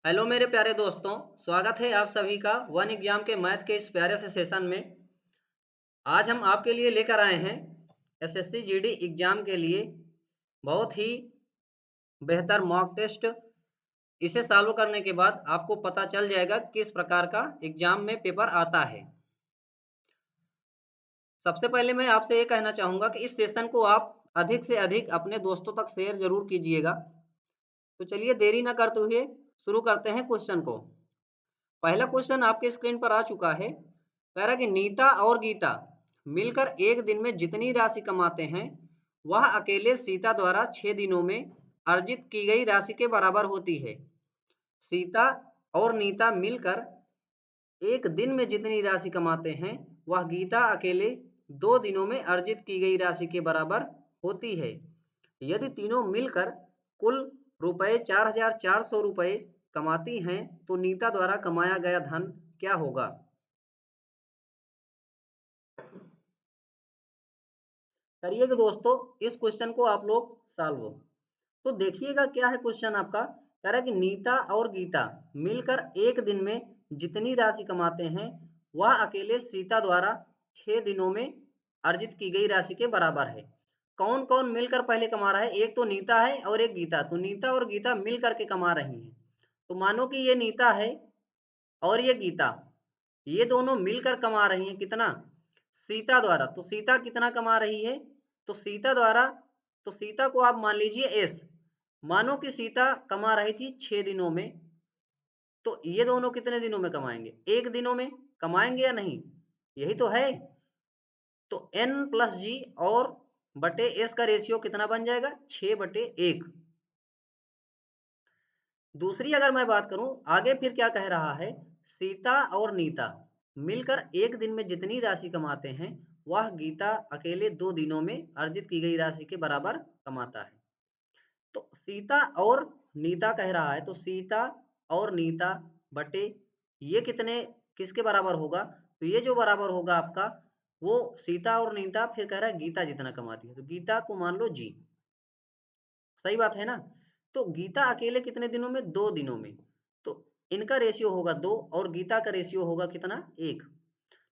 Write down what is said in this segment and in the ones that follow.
Hello मेरे प्यारे दोस्तों। स्वागत है आप सभी का वन एग्जाम के मैथ के इस प्यारे से सेशन में। आज हम आपके लिए लेकर आए हैं एसएससी जीडी एग्जाम के लिए बहुत ही बेहतर मॉक टेस्ट। इसे सॉल्व करने के बाद आपको पता चल जाएगा किस प्रकार का एग्जाम में पेपर आता है। सबसे पहले मैं आपसे ये कहना चाहूँगा कि इस सेशन को आप अधिक से अधिक अपने दोस्तों तक शेयर जरूर कीजिएगा। तो चलिए देरी न करते हुए शुरू करते हैं क्वेश्चन को। पहला क्वेश्चन आपके स्क्रीन पर आ चुका है। कह रहा है कि नीता और गीता मिलकर एक दिन में जितनी राशि कमाते हैं वह अकेले सीता द्वारा 6 दिनों में अर्जित की गई राशि के बराबर होती है। सीता और नीता मिलकर एक दिन में जितनी राशि कमाते हैं वह गीता अकेले 2 दिनों में अर्जित की गई राशि के बराबर होती है। यदि तीनों मिलकर कुल रुपए 4,400 रुपए कमाती हैं तो नीता द्वारा कमाया गया धन क्या होगा। करिएगा दोस्तों इस क्वेश्चन को आप लोग सॉल्व। तो देखिएगा क्या है क्वेश्चन आपका। कह रहा है कि नीता और गीता मिलकर एक दिन में जितनी राशि कमाते हैं वह अकेले सीता द्वारा 6 दिनों में अर्जित की गई राशि के बराबर है। कौन कौन मिलकर पहले कमा रहा है? एक तो नीता है और एक गीता। तो नीता और गीता मिल करके कमा रही हैं। तो मानो कि ये नीता है और ये गीता, ये दोनों मिलकर कमा रही हैं कितना? सीता द्वारा। तो सीता कितना कमा रही है? तो सीता द्वारा, तो सीता को आप मान लीजिए एस। मानो कि सीता कमा रही थी 6 दिनों में, तो ये दोनों कितने दिनों में कमाएंगे? 1 दिनों में कमाएंगे या नहीं? यही तो है। तो n प्लस जी और बटे एस का रेशियो कितना बन जाएगा? 6/1। दूसरी अगर मैं बात करूं आगे, फिर क्या कह रहा है? सीता और नीता मिलकर एक दिन में जितनी राशि कमाते हैं वह गीता अकेले 2 दिनों में अर्जित की गई राशि के बराबर कमाता है। तो सीता और नीता कह रहा है, तो सीता और नीता बटे ये कितने किसके बराबर होगा? तो ये जो बराबर होगा आपका वो सीता और नीता, फिर कह रहा है गीता जितना कमाती है तो गीता को मान लो जी। सही बात है ना? तो गीता अकेले कितने दिनों में? 2 दिनों में। तो इनका रेशियो होगा 2 और गीता का रेशियो होगा कितना? 1।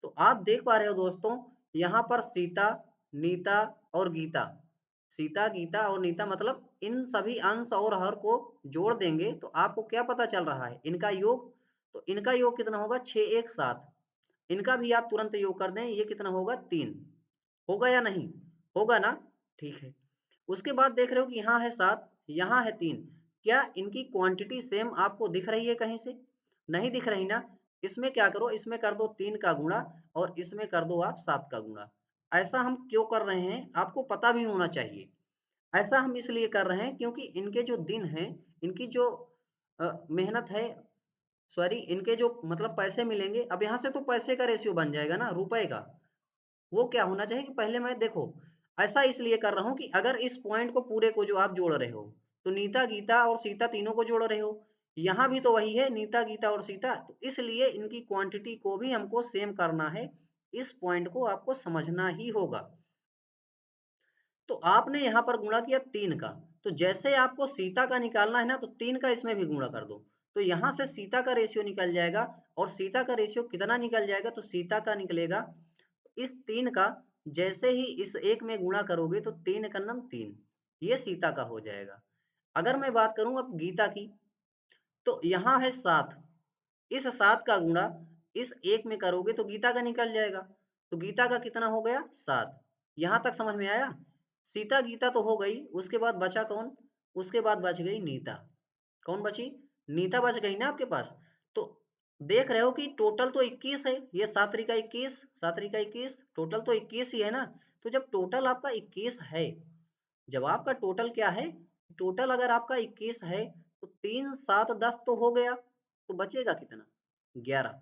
तो आप देख पा रहे हो दोस्तों, यहाँ पर सीता, नीता और गीता, सीता गीता और नीता मतलब इन सभी अंश और हर को जोड़ देंगे तो आपको क्या पता चल रहा है? इनका योग। तो इनका योग कितना होगा? 6 1 7। इनका भी आप तुरंत योग कर दें, ये कितना होगा? 3। होगा या नहीं? होगा ना? ठीक है। उसके बाद देख रहे हो कि यहाँ है 7, यहाँ है 3। क्या इनकी क्वांटिटी सेम आपको दिख रही है कहीं से? नहीं दिख रही ना? इसमें क्या करो, इसमें कर दो 3 का गुणा और इसमें कर दो आप 7 का गुणा। ऐसा हम क्यों कर रहे हैं आपको पता भी होना चाहिए। ऐसा हम इसलिए कर रहे हैं क्योंकि इनके जो दिन हैं, इनकी जो मेहनत है, सॉरी इनके जो मतलब पैसे मिलेंगे, अब यहाँ से तो पैसे का रेशियो बन जाएगा ना, रुपए का। वो क्या होना चाहिए कि पहले मैं देखो, ऐसा इसलिए कर रहा हूँ कि अगर इस पॉइंट को पूरे को जो आप जोड़ रहे हो तो नीता गीता और सीता तीनों को जोड़ रहे हो, यहाँ भी तो वही है नीता गीता और सीता, तो इसलिए इनकी क्वांटिटी को भी हमको सेम करना है। इस पॉइंट को आपको समझना ही होगा। तो आपने यहाँ पर गुणा किया 3 का, तो जैसे आपको सीता का निकालना है ना तो 3 का इसमें भी गुणा कर दो। तो यहाँ से सीता का रेशियो निकल जाएगा और सीता का रेशियो कितना निकल जाएगा? तो सीता का निकलेगा इस 3 का, जैसे ही इस एक में गुणा करोगे तो 3 का नम 3, ये सीता का हो जाएगा। अगर मैं बात करूं अब गीता की, तो यहाँ है 7, इस 7 का गुणा इस एक में करोगे तो गीता का निकल जाएगा। तो गीता का कितना हो गया? 7। यहाँ तक समझ में आया? सीता गीता तो हो गई, उसके बाद बचा कौन? उसके बाद बच गई नीता। कौन बची? नीता बच गई ना आपके पास। तो देख रहे हो कि टोटल तो 21 है, ये 7 त्रिका 21, 7 त्रिका 21, टोटल तो 21 ही है ना। तो जब टोटल आपका 21 है, जब आपका टोटल क्या है? टोटल अगर आपका 21 है तो 3 7 10 तो हो गया, तो बचेगा कितना? 11।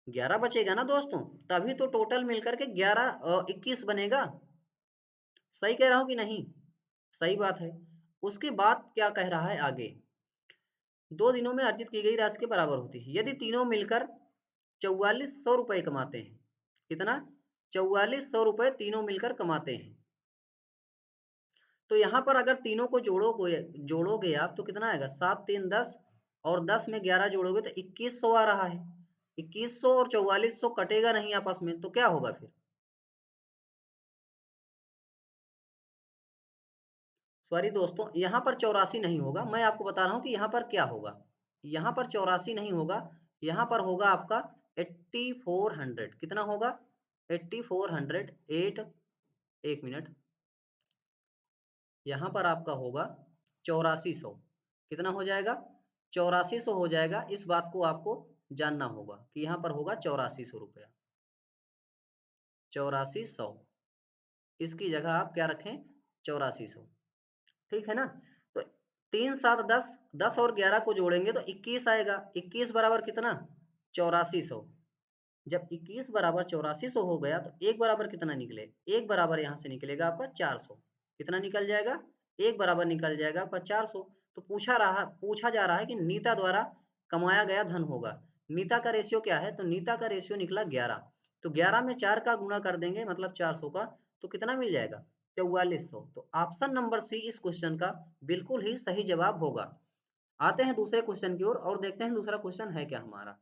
11 बचेगा ना दोस्तों, तभी तो टोटल मिलकर के 21 बनेगा। सही कह रहा हूं कि नहीं? सही बात है। उसके बाद क्या कह रहा है आगे? 2 दिनों में अर्जित की गई राशि के बराबर होती है यदि तीनों मिलकर 4400 रुपए कमाते हैं। कितना? 4400 रुपए तीनों मिलकर कमाते हैं। तो यहाँ पर अगर तीनों को जोड़ोगे आप तो कितना आएगा? 7 3 10 और 10 में 11 जोड़ोगे तो 2100 आ रहा है। 2100 और 4400 कटेगा नहीं आपस में, तो क्या होगा फिर? सॉरी दोस्तों, यहाँ पर 84 नहीं होगा, मैं आपको बता रहा हूँ कि यहाँ पर क्या होगा। यहाँ पर 84 नहीं होगा, यहाँ पर होगा आपका 8400। कितना होगा? 8400 8, एक मिनट, यहाँ पर आपका होगा 8400। कितना हो जाएगा? 8400 हो जाएगा। इस बात को आपको जानना होगा कि यहाँ पर होगा 8400 रुपया, 8400। इसकी जगह आप क्या रखें? 8400। ठीक है ना? तो 3 7 10, 10 और 11 को जोड़ेंगे तो 21 आएगा। 21 बराबर कितना? 8400। जब 21 बराबर 8400 हो गया तो एक बराबर कितना निकले? एक बराबर यहाँ से निकलेगा आपका 400। कितना निकल जाएगा? एक बराबर निकल जाएगा आपका 400। तो पूछा जा रहा है कि नीता द्वारा कमाया गया धन होगा। नीता का रेशियो क्या है? तो नीता का रेशियो निकला 11। तो 11 में 4 का गुणा कर देंगे, मतलब 400 का, तो कितना मिल जाएगा? 4400। तो ऑप्शन नंबर सी इस क्वेश्चन का बिल्कुल ही सही जवाब होगा। आते हैं दूसरे क्वेश्चन की ओर और देखते हैं दूसरा क्वेश्चन है क्या हमारा।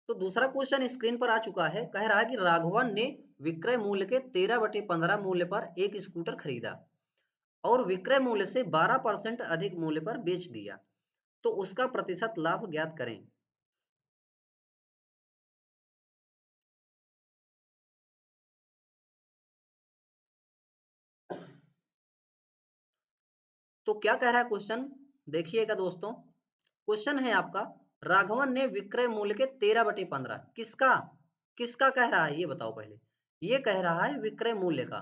तो दूसरा क्वेश्चन स्क्रीन पर आ चुका है। कह रहा है कि राघवन ने विक्रय मूल्य के 13/15 मूल्य पर एक स्कूटर खरीदा और विक्रय मूल्य से 12% अधिक मूल्य पर बेच दिया, तो उसका प्रतिशत लाभ ज्ञात करें। तो क्या कह रहा है क्वेश्चन? देखिएगा दोस्तों, क्वेश्चन है आपका, राघवन ने विक्रय मूल्य के 13/15, किसका किसका कह रहा है ये बताओ पहले। ये कह रहा है विक्रय मूल्य का,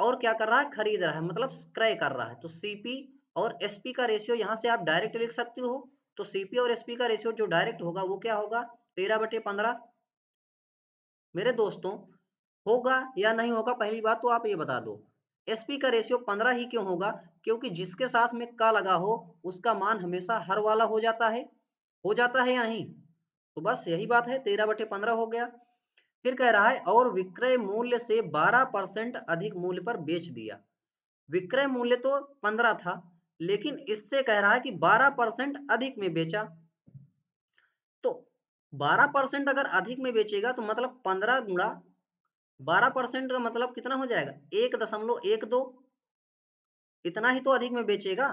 और क्या कर रहा है? खरीद रहा है, मतलब क्रय कर रहा है। तो सीपी और एसपी का रेशियो यहाँ से आप डायरेक्ट लिख सकते हो। तो सीपी और एसपी का रेशियो जो डायरेक्ट होगा वो क्या होगा? 13/15। मेरे दोस्तों, होगा या नहीं होगा पहली बात तो आप ये बता दो। एसपी का रेशियो 15 ही क्यों होगा? क्योंकि जिसके साथ में का लगा हो उसका मान हमेशा हर वाला हो जाता है या नहीं? तो बस यही बात है, 13/15 हो गया। फिर कह रहा है और विक्रय मूल्य से 12% अधिक मूल्य पर बेच दिया। विक्रय मूल्य तो 15 था, लेकिन इससे कह रहा है कि 12% अधिक में बेचा। तो 12% अगर अधिक में बेचेगा तो मतलब 15 गुणा 12% का मतलब कितना हो जाएगा? 1.12। इतना ही तो अधिक में बेचेगा।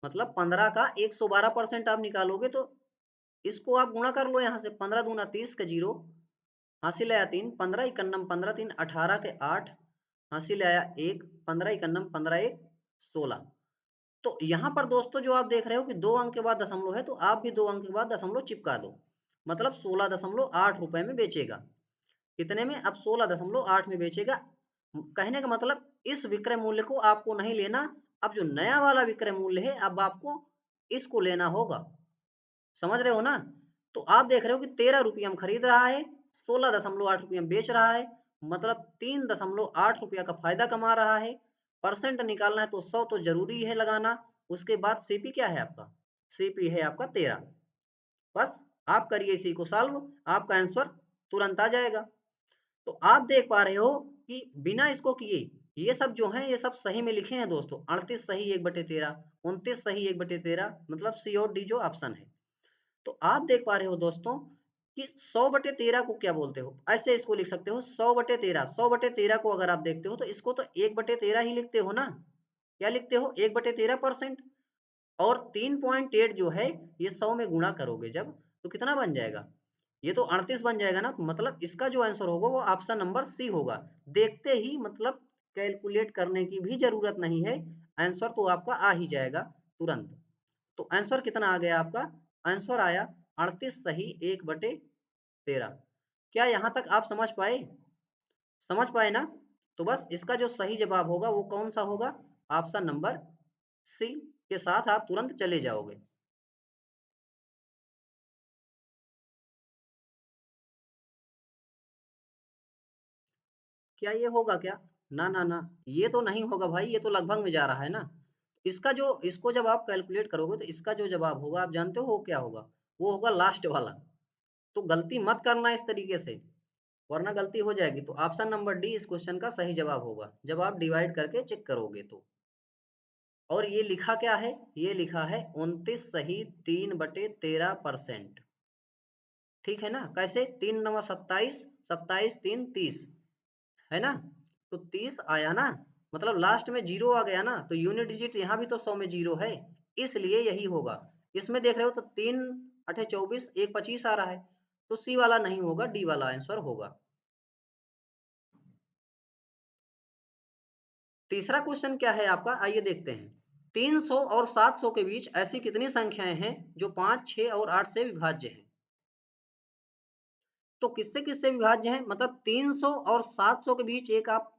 मतलब 15 का 112% आप निकालोगे तो इसको आप गुणा कर लो यहाँ से। 15 दूना 30 का जीरो, हासिल आया 3, 15 इकन्नम 15 3 18 के 8, हासिल आया 1, 15 इकन्नम 15 1 16। तो यहाँ पर दोस्तों जो आप देख रहे हो कि 2 अंक के बाद दशमलव है, तो आप भी 2 अंक के बाद दशमलव चिपका दो। मतलब 16.8 रुपए में बेचेगा। कितने में? अब 16.8 में बेचेगा। कहने का मतलब इस विक्रय मूल्य को आपको नहीं लेना। अब जो नया वाला विक्रय मूल्य है अब आपको इसको लेना होगा। समझ रहे हो ना? तो आप देख रहे हो कि 13 रुपये में खरीद रहा है, 16.8 रुपये में बेच रहा है, मतलब 3.8 रुपया का फायदा कमा रहा है। परसेंट निकालना है तो 100 तो जरूरी है लगाना। उसके बाद सीपी क्या है आपका? सीपी है आपका 13। बस आप करिए इसी को सॉल्व, आपका आंसर तुरंत आ जाएगा। तो आप देख पा रहे हो कि बिना इसको किए ये सब जो है ये सब सही में लिखे हैं दोस्तों। 38 सही 1/13, 29 सही 1/13, मतलब सी और डी जो ऑप्शन है। तो आप देख पा रहे हो दोस्तों कि 100/13 को क्या बोलते हो? ऐसे इसको लिख सकते हो 100/13। 100/13 को अगर आप देखते हो तो इसको तो 1/13 ही लिखते हो ना। क्या लिखते हो? 1/13%। और 3.8 जो है ये 100 में गुणा करोगे जब, तो कितना बन जाएगा? ये तो 38 बन जाएगा ना। तो मतलब इसका जो आंसर होगा वो ऑप्शन नंबर सी होगा। देखते ही मतलब कैलकुलेट करने की भी जरूरत नहीं है, आंसर तो आपका आ ही जाएगा तुरंत। तो आंसर कितना आ गया आपका? आंसर आया 38 सही 1/13। क्या यहाँ तक आप समझ पाए? समझ पाए ना? तो बस इसका जो सही जवाब होगा वो कौन सा होगा? ऑप्शन नंबर सी के साथ आप तुरंत चले जाओगे। क्या ये होगा क्या? ना ना ना, ये तो नहीं होगा भाई, ये तो लगभग में जा रहा है ना। इसका जो इसको जब आप कैलकुलेट करोगे तो इसका जो जवाब होगा आप जानते हो क्या होगा? वो होगा लास्ट वाला। तो गलती मत करना इस तरीके से, वरना गलती हो जाएगी। तो ऑप्शन नंबर डी इस क्वेश्चन का सही जवाब होगा जब आप डिवाइड करके चेक करोगे तो। और ये लिखा क्या है, ये लिखा है 29 सही 3/13%। ठीक है ना, कैसे 3×9 = 27, 27×3 = 30, है ना। तो 30 आया ना, मतलब लास्ट में जीरो आ गया ना, तो यूनिट डिजिट यहाँ भी तो 100 में जीरो है, इसलिए यही होगा। इसमें देख रहे हो तो 3×8 = 24, 1×25 आ रहा है, तो सी वाला नहीं होगा, डी वाला आंसर होगा। तीसरा क्वेश्चन क्या है आपका, आइए देखते हैं। 300 और 700 के बीच ऐसी कितनी संख्याएं हैं जो 5, 6 और 8 से विभाज्य हैं। तो किससे किससे विभाज्य है, मतलब 300 और 700 के बीच एक आप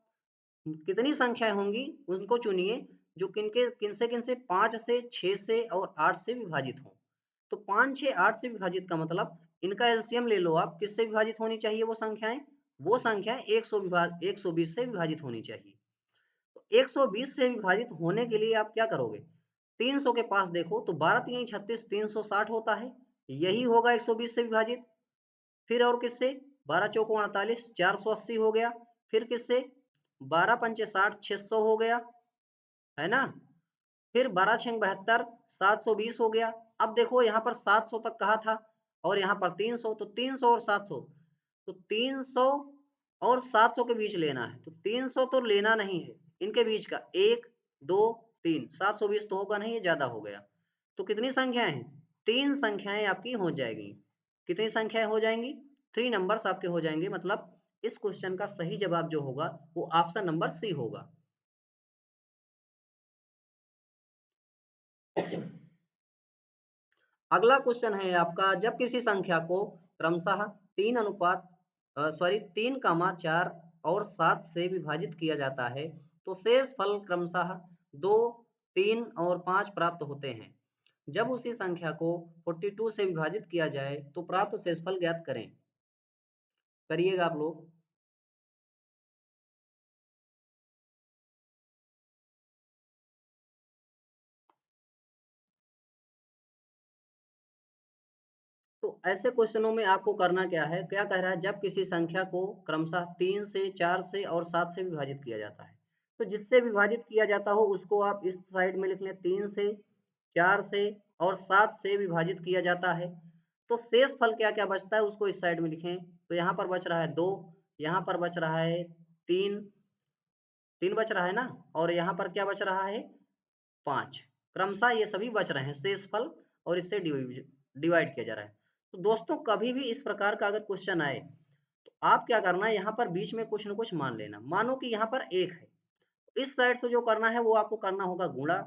कितनी संख्याएं होंगी उनको चुनिए जो किनके किनसे किनसे 5 से, 6 से और 8 से विभाजित हो। तो 5, 6, 8 से विभाजित का मतलब इनका एलसीएम ले लो आप, किससे विभाजित होनी चाहिए वो संख्याएं 120 से विभाजित होनी चाहिए। तो 120 से विभाजित होने के लिए आप क्या करोगे, 300 के पास देखो तो 12 3 36, 360 होता है, यही होगा 120 से विभाजित। फिर और किससे, 12 चौको 48, 480 हो गया। फिर किससे, 12 पंचे 60, 600 हो गया, है ना। फिर 12 छंग 72, 720 हो गया। अब देखो यहाँ पर 700 तक कहा था और यहाँ पर 300, तो 300 और 700, तो 300 और 700 के बीच लेना है, तो 300 तो लेना नहीं है, इनके बीच का 1 2 3, 720 तो होगा नहीं, ये ज्यादा हो गया। तो कितनी संख्याएं हैं, 3 संख्याएं आपकी हो जाएगी। कितनी संख्याएं हो जाएंगी, 3 नंबर्स आपके हो जाएंगे, मतलब इस क्वेश्चन का सही जवाब जो होगा वो ऑप्शन नंबर सी होगा। अगला क्वेश्चन है आपका, जब किसी संख्या को क्रमशः 3 और 7 से विभाजित किया जाता है तो शेष फल क्रमशः 2, 3 और 5 प्राप्त होते हैं। जब उसी संख्या को 42 से विभाजित किया जाए तो प्राप्त शेषफल ज्ञात करें। करिएगा आप लोग। तो ऐसे क्वेश्चनों में आपको करना क्या है, क्या कह रहा है, जब किसी संख्या को क्रमशः 3 से, 4 से और 7 से विभाजित किया जाता है, तो जिससे विभाजित किया जाता हो उसको आप इस साइड में लिख लें, 3 से, 4 से और 7 से विभाजित किया जाता है। तो शेष फल क्या क्या बचता है उसको इस साइड में लिखें। तो यहाँ पर बच रहा है 2, यहाँ पर बच रहा है 3, 3 बच रहा है ना, और यहाँ पर क्या बच रहा है 5। क्रमशः ये सभी बच रहे हैं शेष फल, और इससे डिवाइड किया जा रहा है। तो दोस्तों कभी भी इस प्रकार का अगर क्वेश्चन आए तो आप क्या करना है, यहाँ पर बीच में कुछ न कुछ मान लेना। मानो कि यहाँ पर 1 है, इस साइड से जो करना है वो आपको करना होगा गुणा,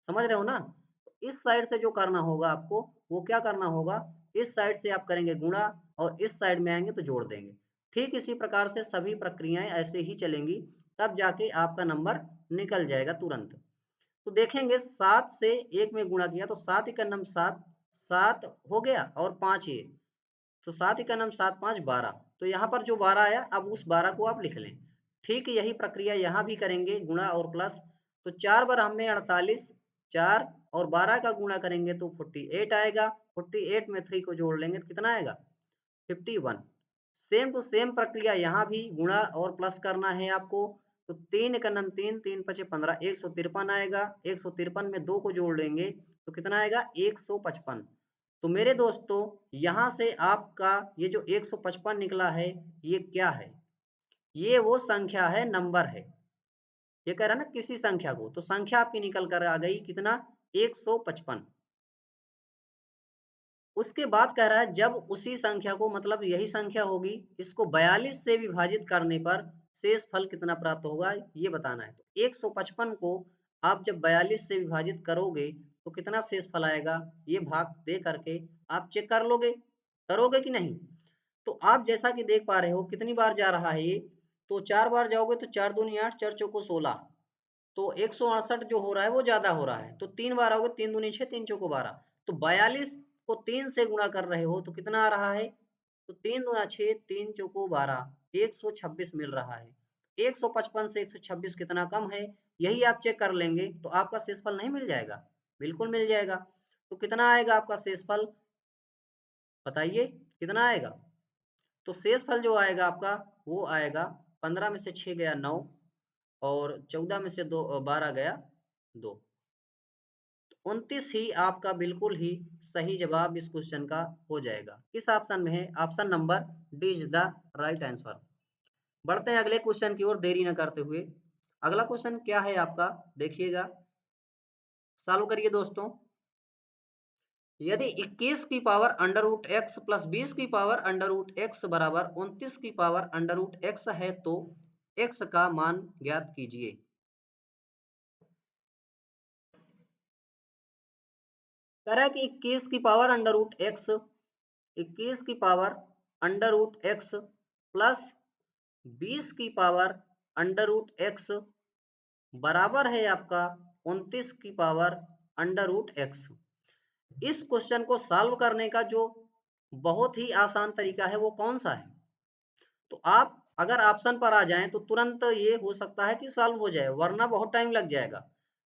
समझ रहे हो ना। इस साइड से जो करना होगा आपको वो क्या करना होगा, इस साइड से आप करेंगे गुणा और इस साइड में आएंगे तो जोड़ देंगे। ठीक इसी प्रकार से सभी प्रक्रियाएं ऐसे ही चलेंगी, तब जाके आपका नंबर निकल जाएगा तुरंत। तो देखेंगे 7 से 1 में गुणा किया तो 7 का नम 7, 7 हो गया और 5 ये, तो 7 का नम 7 5 12। तो यहाँ पर जो 12 आया अब उस 12 को आप लिख लें। ठीक यही प्रक्रिया यहाँ भी करेंगे, गुणा और प्लस। तो 4 बार हमें 48, 4 और 12 का गुणा करेंगे तो 48 आएगा। 48 में 3 को जोड़ लेंगे तो कितना आएगा 51। सेम टू सेम प्रक्रिया यहाँ भी गुणा और प्लस करना है आपको। तो 3 का नम 3, 3 पचे 15, 153 आएगा। 153 में 2 को जोड़ लेंगे तो कितना आएगा 155। तो मेरे दोस्तों यहाँ से आपका ये जो 155 निकला है ये क्या है, ये वो संख्या है, नंबर है। ये कह रहा है ना किसी संख्या को, तो संख्या आपकी निकल कर आ गई कितना 155। उसके बाद कह रहा है जब उसी संख्या को, मतलब यही संख्या होगी, इसको 42 से विभाजित करने पर शेष फल कितना प्राप्त होगा ये बताना है। तो 155 को आप जब 42 से विभाजित करोगे तो कितना शेष फल आएगा, ये भाग दे करके आप चेक कर लोगे, करोगे कि नहीं। तो आप जैसा कि देख पा रहे हो कितनी बार जा रहा है ये, तो 4 बार जाओगे तो 4 दूनी 8, 4 चौको 16, तो 168 जो हो रहा है वो ज्यादा हो रहा है। तो 3 बार आओगे, 3 दूनी 6, 3 चौको 12, तो 42 को 3 से गुणा कर रहे हो तो कितना आ रहा है, तो 3 दूना 6, 3 चौको 12, 126 मिल रहा है। 155 से 126 कितना कम है, यही आप चेक कर लेंगे तो आपका शेषफल नहीं मिल जाएगा, बिल्कुल मिल जाएगा। तो कितना आएगा आपका शेषफल, बताइए कितना आएगा। तो शेषफल जो आएगा आपका वो आएगा 15 में से 6 गया 9 और 14 में से 2 12 गया 2। 29 ही आपका बिल्कुल ही सही जवाब इस क्वेश्चन का हो जाएगा। किस ऑप्शन में है? Option number D is the right answer. बढ़ते हैं अगले क्वेश्चन की ओर देरी न करते हुए। अगला क्वेश्चन क्या है आपका, देखिएगा, सॉल्व करिए दोस्तों। यदि 21 की power under root x plus 20 की पावर अंडर रूट एक्स बराबर 29 की पावर अंडर रूट एक्स है तो एक्स का मान ज्ञात कीजिए। कह रहा है कि 21 की पावर अंडर रूट एक्स, 21 की power under root x plus 20 की पावर अंडर रूट एक्स बराबर है आपका 29 की पावर अंडर रूट एक्स। इस क्वेश्चन को सॉल्व करने का जो बहुत ही आसान तरीका है वो कौन सा है? तो आप अगर ऑप्शन पर आ जाएं तो तुरंत ये हो सकता है कि सॉल्व हो जाए, वरना बहुत टाइम लग जाएगा।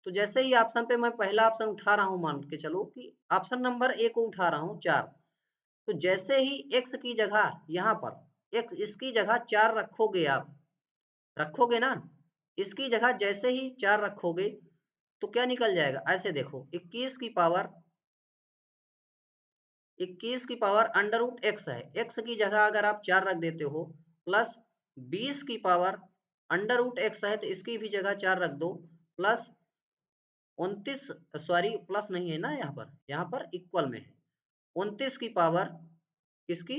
तो जैसे ही ऑप्शन पे मैं पहला ऑप्शन उठा रहा हूं, मान के चलो कि ऑप्शन नंबर ए को उठा रहा हूं 4, तो जैसे ही एक्स की जगह यहाँ पर एक्स इसकी जगह 4 रखोगे, आप रखोगे ना, इसकी जगह जैसे ही 4 रखोगे तो क्या निकल जाएगा? ऐसे देखो, 21 की पावर अंडर रूट एक्स है, एक्स की जगह अगर आप 4 रख देते हो, प्लस 20 की पावर अंडर रूट एक्स है तो इसकी भी जगह 4 रख दो, प्लस 29, सॉरी प्लस नहीं है ना, यहाँ पर इक्वल में है, 29 की पावर किसकी,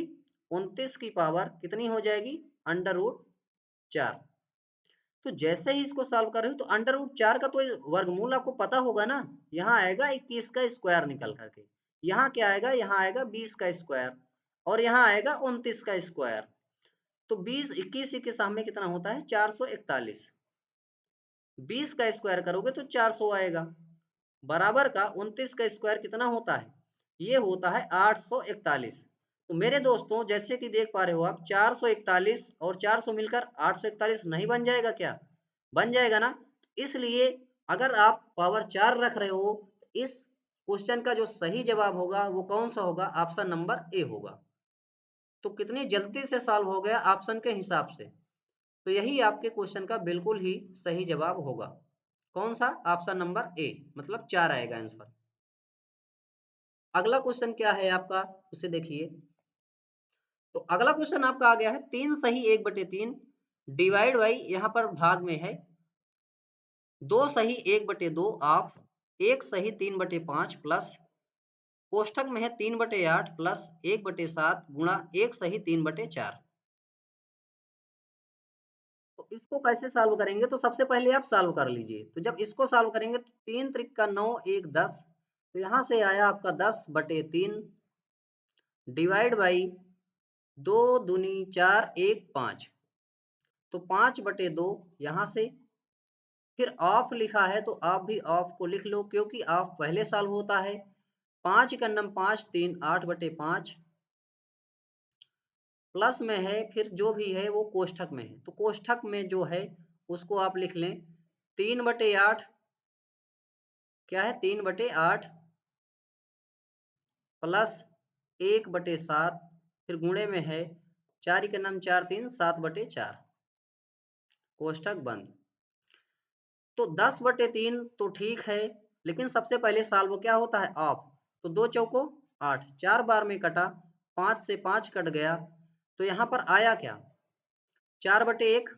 29 की पावर कितनी हो जाएगी? Under root 4। तो जैसे ही इसको सॉल्व कर रहे हो तो अंडर रूट 4 का तो वर्गमूल आपको पता होगा ना, यहाँ आएगा 21 का स्क्वायर निकल करके, यहाँ क्या आएगा? यहाँ आएगा 20 का स्क्वायर और यहाँ आएगा 29 का स्क्वायर। तो 20 21 के सामने कितना होता है? 441। 20 का स्क्वायर करोगे तो 400 आएगा, बराबर का 29 का स्क्वायर कितना होता है? ये होता है 841। तो मेरे दोस्तों जैसे कि देख पा रहे हो आप, 441 और 400 मिलकर 841 नहीं बन जाएगा क्या? बन जाएगा ना। इसलिए अगर आप पावर 4 रख रहे हो, इस क्वेश्चन का जो सही जवाब होगा वो कौन सा होगा? ऑप्शन नंबर ए होगा। तो कितनी जल्दी से सॉल्व हो गया ऑप्शन के हिसाब से, तो यही आपके क्वेश्चन का बिल्कुल ही सही जवाब होगा। कौन सा? ऑप्शन नंबर ए, मतलब 4 आएगा आंसर। अगला क्वेश्चन क्या है आपका, उसे देखिए। तो अगला क्वेश्चन आपका आ गया है 3 सही 1/3 डिवाइड बाई, यहाँ पर भाग में है 2 सही 1/2 ऑफ 1 सही 3/5 प्लस कोष्ठक में है 3/8 प्लस 1/7 गुणा 1 सही 3/4। तो इसको कैसे सॉल्व करेंगे? तो सबसे पहले आप सॉल्व कर लीजिए। तो जब इसको सॉल्व करेंगे तो 3 त्रिक का 9, 1 10, तो यहाँ से आया आपका 10/3 डिवाइड बाई 2 दूनी 4 1 5, तो 5/2 यहाँ से, फिर ऑफ लिखा है तो आप भी ऑफ को लिख लो क्योंकि ऑफ पहले सॉल्व होता है। 5 का नम 5 3 8/5 प्लस में है, फिर जो भी है वो कोष्ठक में है, तो कोष्ठक में जो है उसको आप लिख लें 3/8, क्या है 3/8 प्लस 1/7, फिर गुणे में है 4 के नाम 4 3 7/4, कोष्ठक बंद। तो 10/3 तो ठीक है, लेकिन सबसे पहले सॉल्व क्या होता है? ऑफ। तो 2 चौको 8, 4 बार में कटा, 5 से 5 कट गया, तो यहाँ पर आया क्या? 4/1,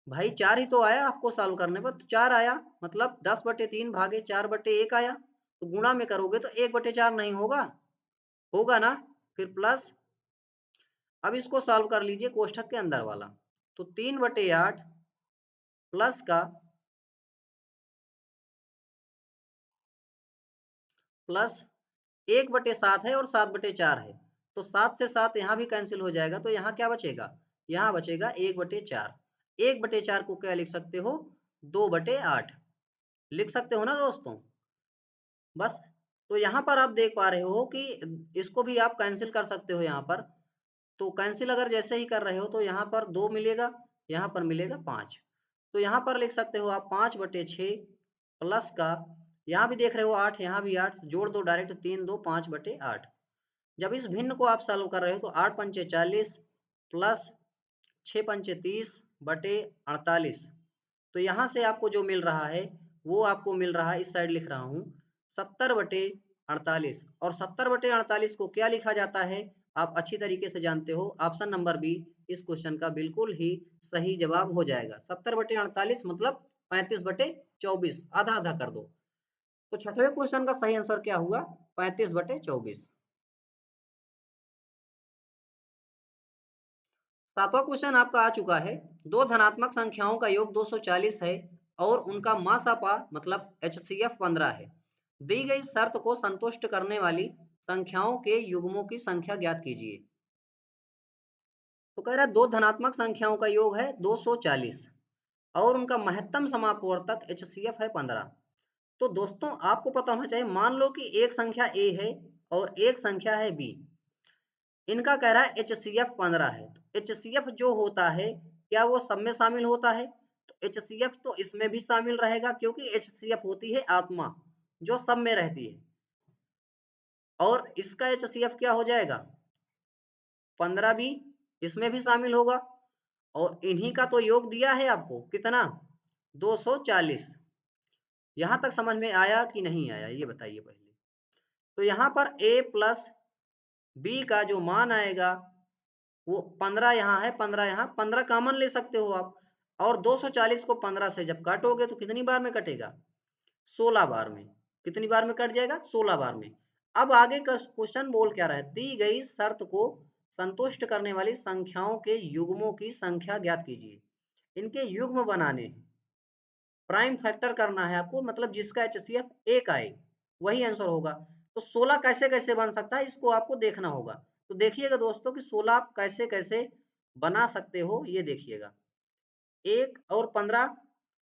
भाई 4 ही तो आया आपको सॉल्व करने पर, तो 4 आया, मतलब 10/3 भागे 4/1 आया, तो गुणा में करोगे तो 1/4 नहीं होगा, होगा ना। फिर प्लस, अब इसको सॉल्व कर लीजिए कोष्ठक के अंदर वाला, तो 3/8 प्लस का प्लस 1/7 है और 7/4 है, तो 7 से 7 यहाँ भी कैंसिल हो जाएगा, तो यहाँ क्या बचेगा? यहाँ बचेगा 1/4। 1/4 को क्या लिख सकते हो? 2/8 लिख सकते हो ना दोस्तों, बस। तो यहाँ पर आप देख पा रहे हो कि इसको भी आप कैंसिल कर सकते हो यहाँ पर, तो कैंसिल अगर जैसे ही कर रहे हो तो यहाँ पर 2 मिलेगा, यहाँ पर मिलेगा 5, तो यहाँ पर लिख सकते हो आप 5/6 प्लस का, यहाँ भी देख रहे हो 8, यहाँ भी 8, जोड़ दो डायरेक्ट, 3 2 5/8। जब इस भिन्न को आप सॉल्व कर रहे हो तो 8 पंचे 40 प्लस 6 पंचे 30/48, तो यहाँ से आपको जो मिल रहा है वो आपको मिल रहा है, इस साइड लिख रहा हूँ 70/48, और 70/48 को क्या लिखा जाता है आप अच्छी तरीके से जानते हो। ऑप्शन नंबर बी इस क्वेश्चन का बिल्कुल ही सही जवाब हो जाएगा। 70/48 मतलब 35/24, आधा आधा कर दो। तो छठवें क्वेश्चन का सही आंसर क्या हुआ? 35/24। सातवां क्वेश्चन आपका आ चुका है। दो धनात्मक संख्याओं का योग 240 है और उनका मासापा मतलब HCF 15 है। दी गई शर्त को संतुष्ट करने वाली संख्याओं के युग्मों की संख्या ज्ञात कीजिए। तो कह रहा है दो धनात्मक संख्याओं का योग है 240 और उनका महत्तम समापवर्तक HCF है 15। तो दोस्तों आपको पता होना चाहिए, मान लो कि एक संख्या A है और एक संख्या है B। इनका कह रहा है HCF 15 है। तो HCF जो होता है क्या वो सब में शामिल होता है? तो HCF तो इसमें भी शामिल रहेगा, क्योंकि HCF होती है आत्मा जो सब में रहती है। और इसका HCF क्या हो जाएगा? 15 भी इसमें भी शामिल होगा। और इन्हीं का तो योग दिया है आपको कितना? 240। यहां तक समझ में आया कि नहीं आया ये बताइए पहले। तो यहाँ पर A प्लस B का जो मान आएगा वो 15 यहाँ है, 15 यहाँ, 15 कॉमन ले सकते हो आप। और 240 को 15 से जब काटोगे तो कितनी बार में कटेगा? 16 बार में। कितनी बार में कट जाएगा? 16 बार में। अब आगे का क्वेश्चन बोल क्या रहा है? दी गई शर्त को संतुष्ट करने वाली संख्याओं के युग्मों की संख्या ज्ञात कीजिए। इनके युग्म बनाने हैं, प्राइम फैक्टर करना है आपको, मतलब जिसका HCF 1 आए वही आंसर होगा। तो 16 कैसे कैसे बन सकता है इसको आपको देखना होगा। तो देखिएगा दोस्तों कि 16 आप कैसे कैसे बना सकते हो ये देखिएगा। 1 और 15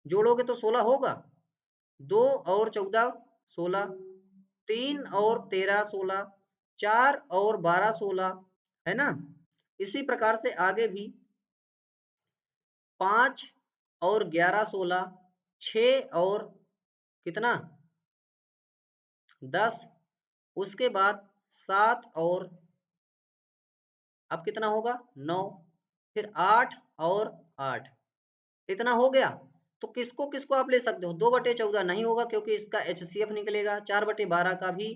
जोड़ोगे तो 16 होगा। 2 और 14 16, 3 और 13 16, 4 और 12 16, है ना। इसी प्रकार से आगे भी 5 और 11 16, 6 और कितना 10, उसके बाद 7 और अब कितना होगा 9, फिर 8 और 8, इतना हो गया। तो किसको किसको आप ले सकते हो? 2/14 नहीं होगा क्योंकि इसका HCF निकलेगा। 4/12 का भी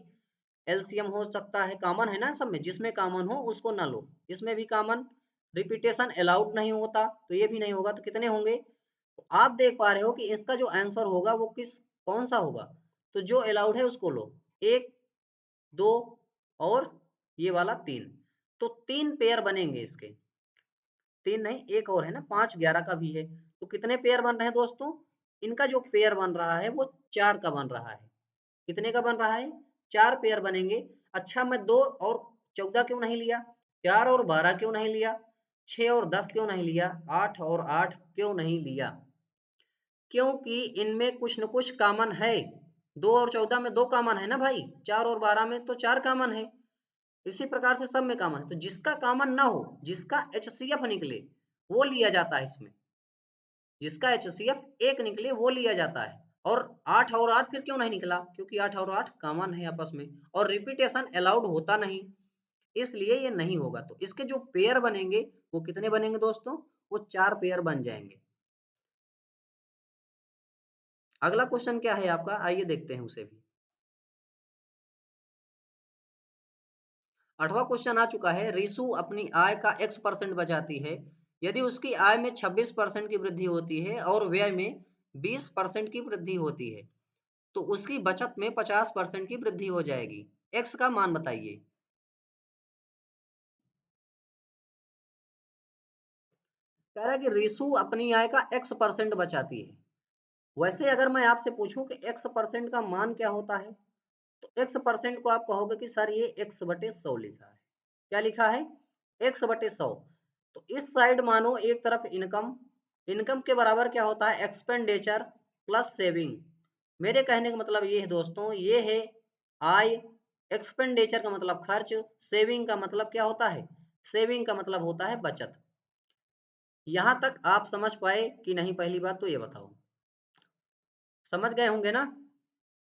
LCM हो सकता है, कॉमन है ना सब में, जिसमें कॉमन हो उसको ना लो। इसमें भी कॉमन, रिपीटेशन अलाउड नहीं होता तो ये भी नहीं होगा। तो कितने होंगे? तो आप देख पा रहे हो कि इसका जो आंसर होगा वो कौन सा होगा? तो जो अलाउड है उसको लो, 1 2 और ये वाला 3। तो 3 पेयर बनेंगे इसके, 3 नहीं एक और है ना, 5 11 का भी है। तो कितने पेयर बन रहे हैं दोस्तों? इनका जो पेयर बन रहा है वो 4 का बन रहा है। कितने का बन रहा है? 4 पेयर बनेंगे। अच्छा मैं 2 और 14 क्यों नहीं लिया? 4 और 12 क्यों नहीं लिया? 6 और 10 क्यों नहीं लिया? 8 और 8 क्यों नहीं लिया? क्योंकि इनमें कुछ न कुछ कॉमन है। 2 और 14 में 2 कॉमन है ना भाई, 4 और 12 में तो 4 कॉमन है। इसी प्रकार से सब में कॉमन है। तो जिसका कॉमन ना हो, जिसका HCF निकले वो लिया जाता है इसमें। जिसका HCF 1 निकले वो लिया जाता है। और 8 और 8 फिर क्यों नहीं निकला? क्योंकि 8 और 8 कॉमन है आपस में और रिपीटेशन अलाउड होता नहीं, इसलिए ये नहीं होगा। तो इसके जो पेयर बनेंगे वो कितने बनेंगे दोस्तों? वो 4 पेयर बन जाएंगे। अगला क्वेश्चन क्या है आपका, आइए देखते हैं उसे भी। 8वां क्वेश्चन आ चुका है। रिसु अपनी आय का X% बचाती है यदि उसकी आय में 26% की वृद्धि होती है और व्यय में 20% की वृद्धि होती है तो उसकी बचत में 50% की वृद्धि हो जाएगी। X का मान बताइए। कह रहा है कि रिसु अपनी आय का X% बचाती है। वैसे अगर मैं आपसे पूछूं कि X% का मान क्या होता है, तो X% को आप कहोगे कि सर ये X/100 लिखा है। क्या लिखा है? X/100। तो इस साइड मानो एक तरफ इनकम, इनकम के बराबर क्या होता है? Expenditure plus saving. मेरे कहने का मतलब ये है दोस्तों, ये है आय, एक्सपेंडिचर का मतलब खर्च, सेविंग का मतलब क्या होता है? सेविंग का मतलब होता है बचत। यहां तक आप समझ पाए कि नहीं? पहली बात तो ये बताओ, समझ गए होंगे ना?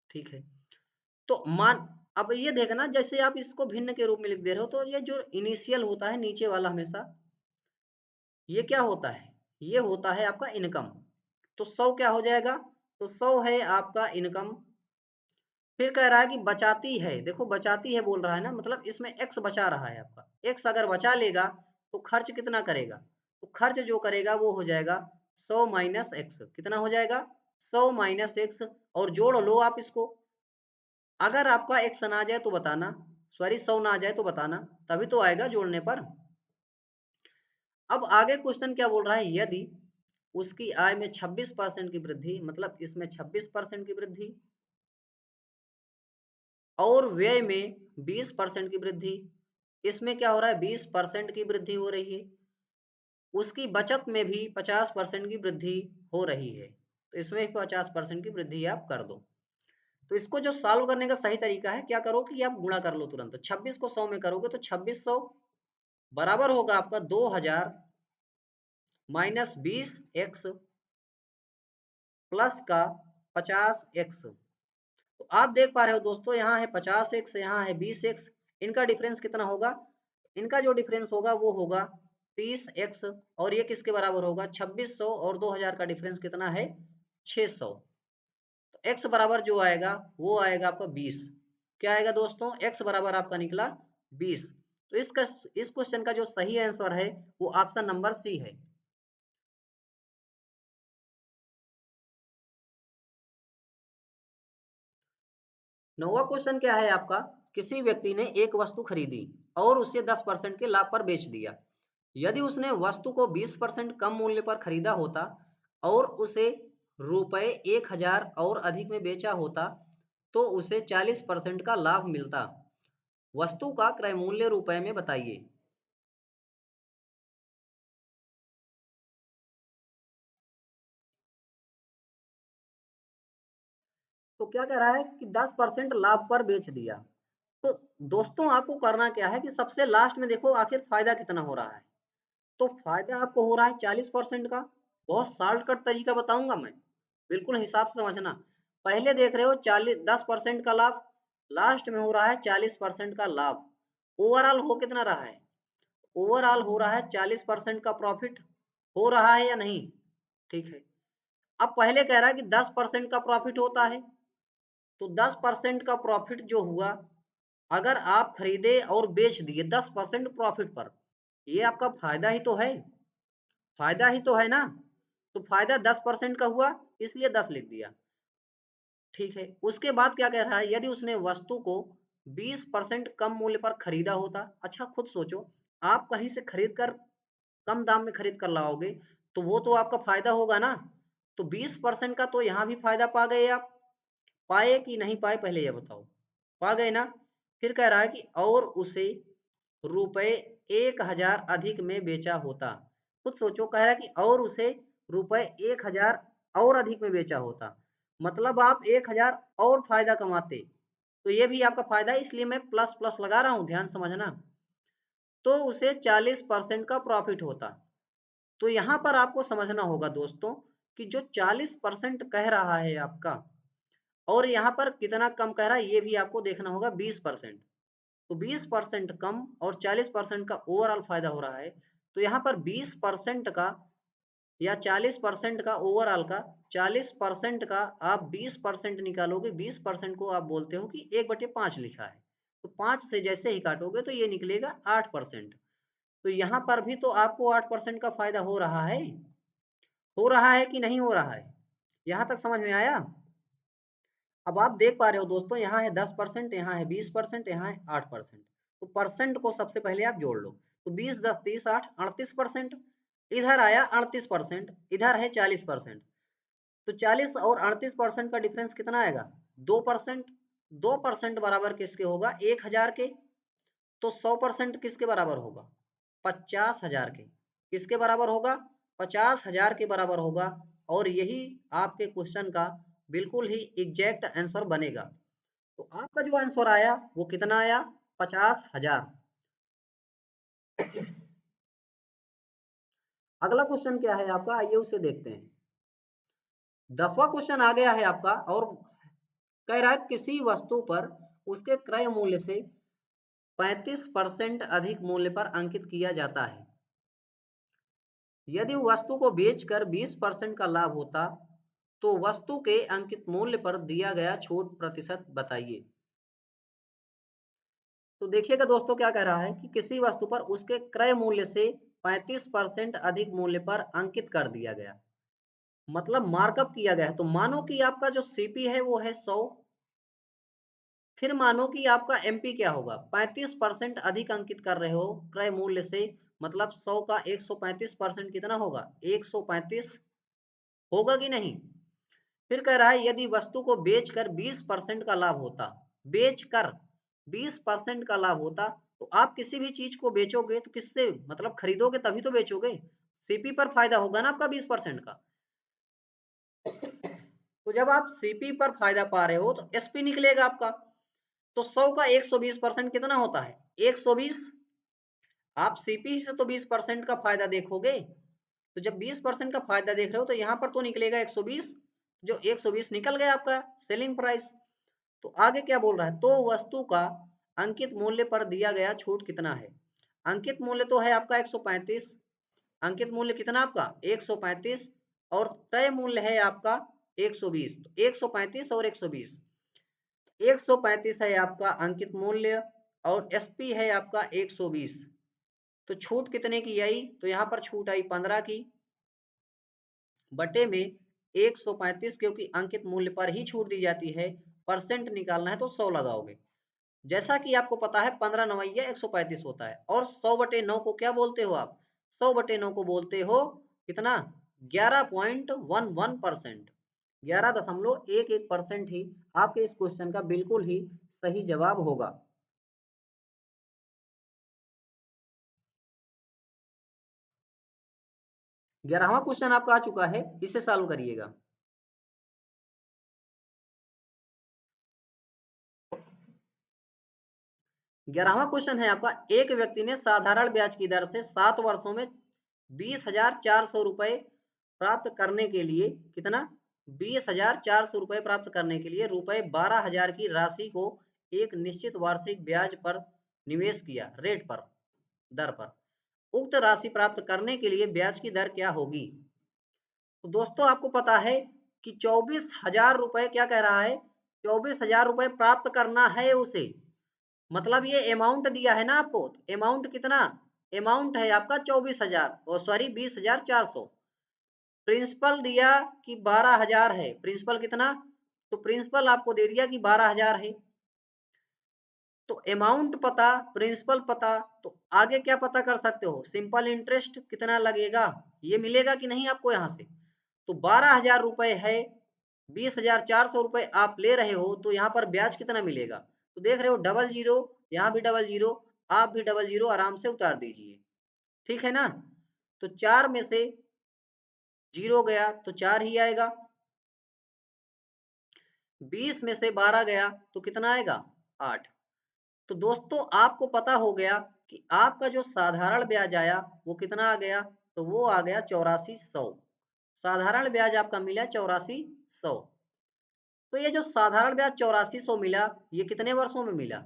ठीक है। तो मान, अब ये देखना, जैसे आप इसको भिन्न के रूप में लिख दे रहे हो तो ये जो इनिशियल होता है नीचे वाला हमेशा, ये क्या होता है? ये होता है आपका इनकम। तो 100 क्या हो जाएगा? तो 100 है आपका इनकम। फिर कह रहा है कि बचाती है, देखो बचाती है बोल रहा है ना, मतलब इसमें एक्स बचा रहा है आपका। एक्स अगर बचा लेगा तो खर्च कितना करेगा, तो खर्च जो करेगा वो हो जाएगा 100 माइनस एक्स। कितना हो जाएगा 100 माइनस एक्स। और जोड़ लो आप इसको। अगर आपका एक्स ना आ जाए तो बताना, सॉरी 100 ना आ जाए तो बताना, तभी तो आएगा जोड़ने पर। अब आगे क्वेश्चन क्या बोल रहा है, यदि उसकी आय में 26% की वृद्धि, मतलब इसमें 26% की वृद्धि, और व्यय में 20% की वृद्धि, इसमें क्या हो रहा है 20% की वृद्धि हो रही है। उसकी बचत में भी 50% की वृद्धि हो रही है, तो इसमें 50% की वृद्धि आप कर दो। तो इसको जो सॉल्व करने का सही तरीका है, क्या करो कि आप गुणा कर लो तुरंत। 26 को 100 में करोगे तो 2600 बराबर होगा आपका 2000 माइनस 20x प्लस का 50x। तो आप देख पा रहे हो दोस्तों, यहाँ है 50x, यहाँ है 20x, इनका डिफरेंस कितना होगा, इनका जो डिफरेंस होगा वो होगा 30x, और ये किसके बराबर होगा 2600, और 2000 का डिफरेंस कितना है 600। तो x बराबर जो आएगा वो आएगा आपका 20। क्या आएगा दोस्तों, x बराबर आपका निकला 20। तो इस क्वेश्चन का जो सही आंसर है वो ऑप्शन नंबर सी है। नौवा क्वेश्चन क्या है आपका, किसी व्यक्ति ने एक वस्तु खरीदी और उसे 10% के लाभ पर बेच दिया। यदि उसने वस्तु को 20% कम मूल्य पर खरीदा होता और उसे रुपए 1000 और अधिक में बेचा होता तो उसे 40% का लाभ मिलता। वस्तु का क्रय मूल्य रुपए में बताइए। तो क्या कह रहा है कि 10% लाभ पर बेच दिया। तो दोस्तों आपको करना क्या है कि सबसे लास्ट में देखो आखिर फायदा कितना हो रहा है। तो फायदा आपको हो रहा है 40% का। बहुत शॉर्टकट तरीका बताऊंगा मैं, बिल्कुल हिसाब से समझना। पहले देख रहे हो 10% का लाभ, लास्ट में हो रहा है 40% का लाभ। ओवरऑल हो कितना रहा है, ओवरऑल हो रहा है 40% का प्रॉफिट। हो रहा है या नहीं, ठीक है। अब पहले कह रहा है कि 10% का प्रॉफिट होता है, तो 10% का प्रॉफिट जो हुआ, अगर आप खरीदे और बेच दिए 10% प्रॉफिट पर, ये आपका फायदा ही तो है, फायदा ही तो है ना। तो फायदा 10% का हुआ, इसलिए 10 लिख दिया, ठीक है। उसके बाद क्या कह रहा है, यदि उसने वस्तु को 20% कम मूल्य पर खरीदा होता। अच्छा खुद सोचो, आप कहीं से खरीद कर कम दाम में खरीद कर लाओगे तो वो तो आपका फायदा होगा ना। तो 20% का तो यहाँ भी फायदा पा गए आप। पाए कि नहीं पाए पहले ये बताओ, पा गए ना। फिर कह रहा है कि और उसे रुपए 1000 अधिक में बेचा होता। खुद सोचो, कह रहा है कि और उसे रुपए 1000 और अधिक में बेचा होता, मतलब आप 1000 और फायदा कमाते। तो ये भी आपका फायदा है, इसलिए मैं प्लस प्लस लगा रहा हूं, ध्यान समझना। तो उसे 40% का प्रॉफिट होता। तो यहां पर आपको समझना होगा दोस्तों कि जो 40% कह रहा है आपका, और यहाँ पर कितना कम कह रहा है ये भी आपको देखना होगा 20%। तो 20% कम और 40% का ओवरऑल फायदा हो रहा है। तो यहाँ पर 20% का या 40% का ओवरऑल का, 40% का आप 20% निकालोगे, 20% को आप बोलते हो कि 1/5 लिखा है। तो 5 से जैसे ही काटोगे तो ये निकलेगा 8%। तो यहाँ पर भी तो आपको 8% का फायदा हो रहा है, हो रहा है कि नहीं हो रहा है, यहाँ तक समझ में आया। अब आप देख पा रहे हो दोस्तों, यहाँ है 10%, यहाँ है 20%, यहाँ है 8%। तो परसेंट को सबसे पहले आप जोड़ लो। तो 20 10 30 8 38%। इधर आया 38%, इधर है 40%। तो 40 और 38% का डिफरेंस कितना आएगा 2%। 2% बराबर किसके होगा 1000 के। तो 100% किसके बराबर होगा 50,000 के। किसके बराबर होगा 50,000 के बराबर होगा। और यही आपके क्वेश्चन का बिल्कुल ही एग्जैक्ट आंसर बनेगा। तो आपका जो आंसर आया वो कितना आया 50,000। अगला क्वेश्चन क्या है आपका, आइए उसे देखते हैं। 10वां क्वेश्चन आ गया है आपका, और कह रहा है किसी वस्तु पर उसके क्रय मूल्य से 35% अधिक मूल्य पर अंकित किया जाता है। यदि वस्तु को बेचकर 20% का लाभ होता तो वस्तु के अंकित मूल्य पर दिया गया छूट प्रतिशत बताइए। तो देखिएगा दोस्तों क्या कह रहा है कि किसी वस्तु पर उसके क्रय मूल्य से 35% अधिक मूल्य पर अंकित कर दिया गया, मतलब मार्कअप किया गया है। तो मानो कि आपका जो सीपी है वो है 100, फिर मानो कि आपका एमपी क्या होगा, 35% अधिक अंकित कर रहे हो क्रय मूल्य से, मतलब 100 का 135% कितना होगा, 135 होगा कि नहीं। फिर कह रहा है यदि वस्तु को बेचकर 20% का लाभ होता, बेचकर 20% का लाभ होता, तो आप किसी भी चीज को बेचोगे तो किससे, मतलब खरीदोगे तभी तो बेचोगे, सीपी पर फायदा होगा ना आपका 20% का। तो जब आप सीपी पर फायदा पा रहे हो तो एसपी निकलेगा आपका। तो 100 का 120% कितना होता है, 120। आप सीपी से तो 20% का फायदा देखोगे, तो जब 20% का फायदा देख रहे हो तो यहाँ पर तो निकलेगा 120, जो 120 निकल गया आपका सेलिंग प्राइस। तो आगे क्या बोल रहा है, तो वस्तु का अंकित मूल्य पर दिया गया छूट कितना है। अंकित मूल्य तो है आपका 135, अंकित मूल्य कितना आपका 135, और तय मूल्य है आपका 120। तो 135 और 120, 135 है आपका अंकित मूल्य और एसपी है आपका 120। तो छूट कितने की आई, तो यहाँ पर छूट आई 15 की, बटे में 135, क्योंकि अंकित मूल्य पर ही छूट दी जाती है, परसेंट निकालना है तो 100 लगाओगे। जैसा कि आपको पता है 15 नवैया 135 होता है, और 100/9 को क्या बोलते हो आप, 100/9 को बोलते हो कितना, 11.11%, 11.11% ही आपके इस क्वेश्चन का बिल्कुल ही सही जवाब होगा। 11वां क्वेश्चन आपका आ चुका है, इसे सॉल्व करिएगा। 11वां क्वेश्चन है आपका, एक व्यक्ति ने साधारण ब्याज की दर से 7 वर्षों में 20,400 रुपए प्राप्त करने के लिए कितना, 20,400 रुपए प्राप्त करने के लिए रुपए 12,000 की राशि को एक निश्चित वार्षिक ब्याज पर निवेश किया, रेट पर, दर पर। उक्त राशि प्राप्त करने के लिए ब्याज की दर क्या होगी। तो दोस्तों आपको पता है कि 24,000 रुपए क्या कह रहा है, 24,000 रुपए प्राप्त करना है उसे, मतलब ये अमाउंट दिया है ना आपको, अमाउंट कितना, अमाउंट है आपका 24,000, और सॉरी 20,400। प्रिंसिपल दिया कि 12,000 है, प्रिंसिपल कितना, तो प्रिंसिपल आपको दे दिया कि 12,000 है। तो अमाउंट पता, प्रिंसिपल पता, तो आगे क्या पता कर सकते हो, सिंपल इंटरेस्ट कितना लगेगा, ये मिलेगा कि नहीं आपको यहाँ से। तो 12,000 रुपए है, 20,400 रुपए आप ले रहे हो, तो यहाँ पर ब्याज कितना मिलेगा, तो देख रहे हो डबल जीरो, यहाँ भी डबल जीरो, आप भी डबल जीरो आराम से उतार दीजिए, ठीक है ना। तो 4 में से जीरो गया तो 4 ही आएगा, 20 में से 12 गया तो कितना आएगा, 8। तो दोस्तों आपको पता हो गया कि आपका जो साधारण ब्याज आया वो कितना आ गया, तो वो आ गया 8400। साधारण ब्याज आपका मिला 8400। तो ये जो साधारण ब्याज 8400 मिला, ये कितने वर्षों में मिला,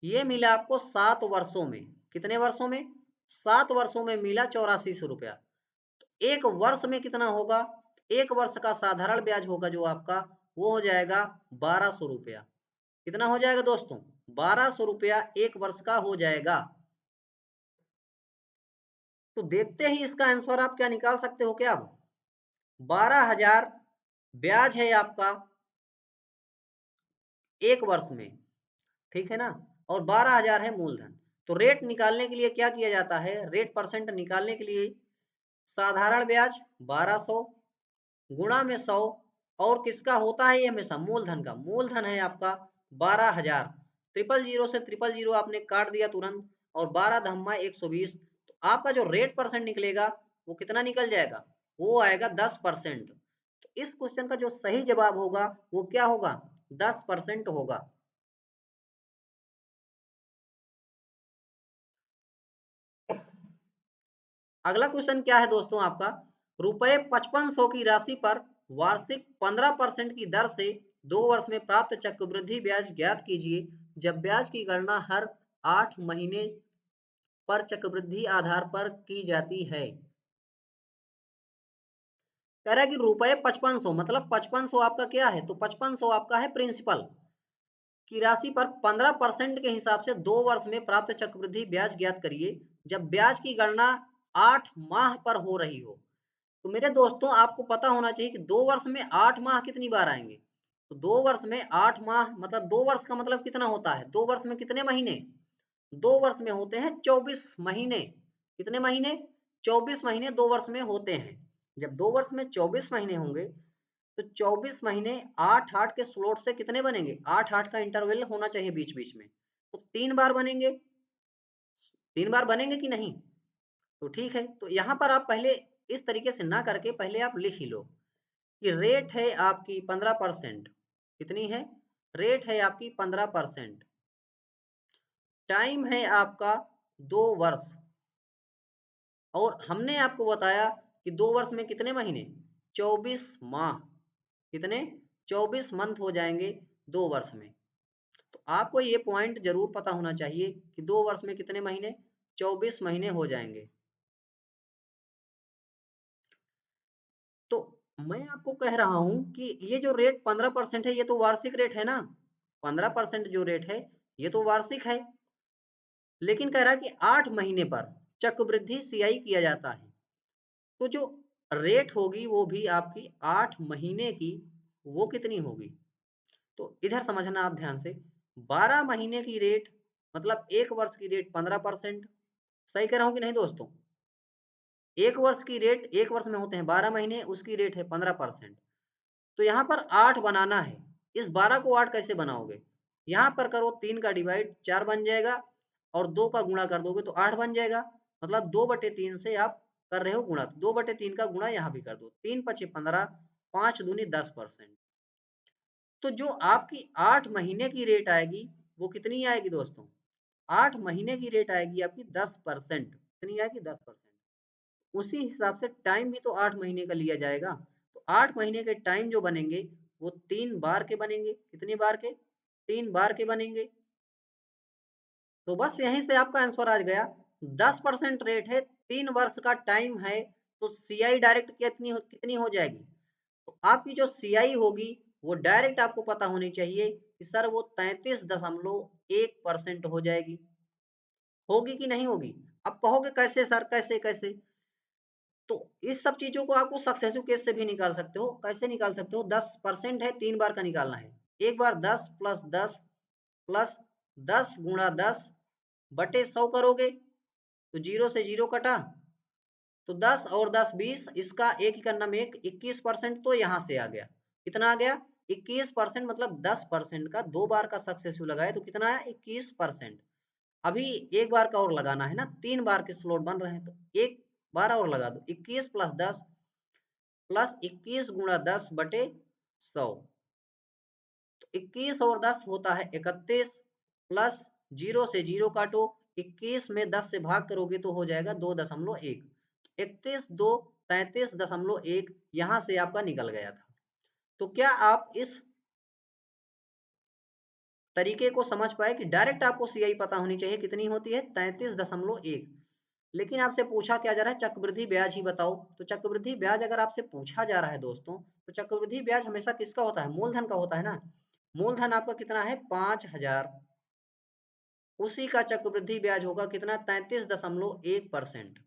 ये मिला आपको 7 वर्षों में। कितने वर्षों में, 7 वर्षों में मिला 8400 रुपया। तो एक वर्ष में कितना होगा, एक वर्ष का साधारण ब्याज होगा जो आपका, वो हो जाएगा 1200 रुपया। कितना हो जाएगा दोस्तों, 1200 रुपया एक वर्ष का हो जाएगा। तो देखते ही इसका आंसर आप क्या निकाल सकते हो क्या, अब 12,000 ब्याज है आपका एक वर्ष में, ठीक है ना, और 12,000 है मूलधन। तो रेट निकालने के लिए क्या किया जाता है, रेट परसेंट निकालने के लिए साधारण ब्याज 1200 गुणा में 100, और किसका होता है ये हमेशा, मूलधन का, मूलधन है आपका 12,000, ट्रिपल जीरो से ट्रिपल जीरो आपने काट दिया तुरंत, और 12 धम्मा 120। तो आपका जो रेट परसेंट निकलेगा वो कितना निकल जाएगा, वो आएगा 10%। तो इस क्वेश्चन का जो सही जवाब होगा वो क्या होगा, 10% होगा। अगला क्वेश्चन क्या है दोस्तों आपका, रुपए 5500 की राशि पर वार्षिक 15% की दर से 2 वर्ष में प्राप्त चक्रवृद्धि ब्याज ज्ञात कीजिए, जब ब्याज की गणना हर 8 महीने पर चक्रवृद्धि आधार पर की जाती है। कह रहा है कि रुपए 5500, मतलब 5500 आपका क्या है, तो 5500 आपका है प्रिंसिपल की राशि पर 15% के हिसाब से 2 वर्ष में प्राप्त चक्रवृद्धि ब्याज ज्ञात करिए जब ब्याज की गणना 8 माह पर हो रही हो। तो मेरे दोस्तों आपको पता होना चाहिए कि 2 वर्ष में 8 माह कितनी बार आएंगे। तो 2 वर्ष में 8 माह मतलब 2 वर्ष का मतलब कितना होता है, 2 वर्ष में कितने महीने, 2 वर्ष में होते हैं 24 महीने। कितने महीने, 24 महीने 2 वर्ष में होते हैं। जब 2 वर्ष में 24 महीने होंगे तो 24 महीने 8 8 के स्लॉट से कितने बनेंगे, 8 8 का इंटरवल होना चाहिए बीच बीच में, तो 3 बार बनेंगे, 3 बार बनेंगे कि नहीं। तो ठीक है, तो यहाँ पर आप पहले इस तरीके से ना करके पहले आप लिख ही लो कि रेट है आपकी 15%, कितनी है, रेट है आपकी 15%, टाइम है आपका 2 वर्ष, और हमने आपको बताया कि 2 वर्ष में कितने महीने, 24 माह, कितने, 24 मंथ हो जाएंगे 2 वर्ष में। तो आपको ये पॉइंट जरूर पता होना चाहिए कि 2 वर्ष में कितने महीने, 24 महीने हो जाएंगे। तो मैं आपको कह रहा हूं कि ये जो रेट 15% है ये तो वार्षिक रेट है ना, 15% जो रेट है ये तो वार्षिक है, लेकिन कह रहा है कि 8 महीने पर चक्रवृद्धि सियाई किया जाता है। तो जो रेट होगी वो भी आपकी 8 महीने की, वो कितनी होगी, तो इधर समझना आप ध्यान से, 12 महीने की रेट मतलब 1 वर्ष की रेट 15%, सही कह रहा हूं कि नहीं दोस्तों, 1 वर्ष की रेट, 1 वर्ष में होते हैं 12 महीने, उसकी रेट है 15%। तो यहाँ पर 8 बनाना है, इस 12 को 8 कैसे बनाओगे, यहाँ पर करो 3 का डिवाइड 4 बन जाएगा, और 2 का गुणा कर दोगे तो 8 बन जाएगा, मतलब 2/3 से आप कर रहे हो गुणा, तो 2/3 का गुणा यहाँ भी कर दो, 3 × 5 = 15, 5 दूनी 10%। तो जो आपकी 8 महीने की रेट आएगी वो कितनी आएगी दोस्तों, 8 महीने की रेट आएगी आपकी 10%, कितनी आएगी 10%। उसी हिसाब से टाइम भी तो 8 महीने का लिया जाएगा, तो 8 महीने के टाइम जो बनेंगे वो 3 बार के बनेंगे, कितनी बार के, 3 बार के बनेंगे। तो बस यहीं से आपका आंसर आ गया, 10% रेट है, 3 वर्ष का टाइम है, तो सीआई डायरेक्ट कितनी कितनी हो जाएगी, तो आपकी जो सीआई होगी वो डायरेक्ट आपको पता होनी चाहिए कि सर वो 33.1% हो जाएगी, होगी कि नहीं होगी। अब कहोगे कैसे सर, कैसे कैसे, तो इस सब चीजों को आपको सक्सेसिव केस से भी निकाल सकते हो, कैसे निकाल सकते हो, 10% है, 3 बार का निकालना है, एक बार 10 + 10 + 10 × 10 बटे 100 करोगे तो 0 से 0 कटा, तो 10 और 10 20, इसका एक ही करना में 21%, तो यहाँ से आ गया, कितना आ गया 21%, मतलब 10% का 2 बार का सक्सेसिव लगाए तो कितना आया 21%। अभी एक बार का और लगाना है ना, 3 बार के स्लॉट बन रहे हैं, तो एक बार और लगा दो, 21 + 10 + 21 × 10 बटे 100, तो 21 और 10 होता है 31, प्लस 0 से 0 काटो, 21 में 10 से भाग करोगे तो हो जाएगा 2.1, 31 2 33.1, यहां से आपका निकल गया था। तो क्या आप इस तरीके को समझ पाए कि डायरेक्ट आपको सीआई पता होनी चाहिए कितनी होती है, 33.1, लेकिन आपसे पूछा क्या जा रहा है, चक्रवृद्धि ब्याज ही बताओ। तो चक्रवृद्धि ब्याज अगर आपसे पूछा जा रहा है दोस्तों, तो चक्रवृद्धि ब्याज हमेशा किसका होता है, मूलधन का होता है ना, मूलधन आपका कितना है 5000, उसी का चक्रवृद्धि ब्याज होगा कितना 33.1%।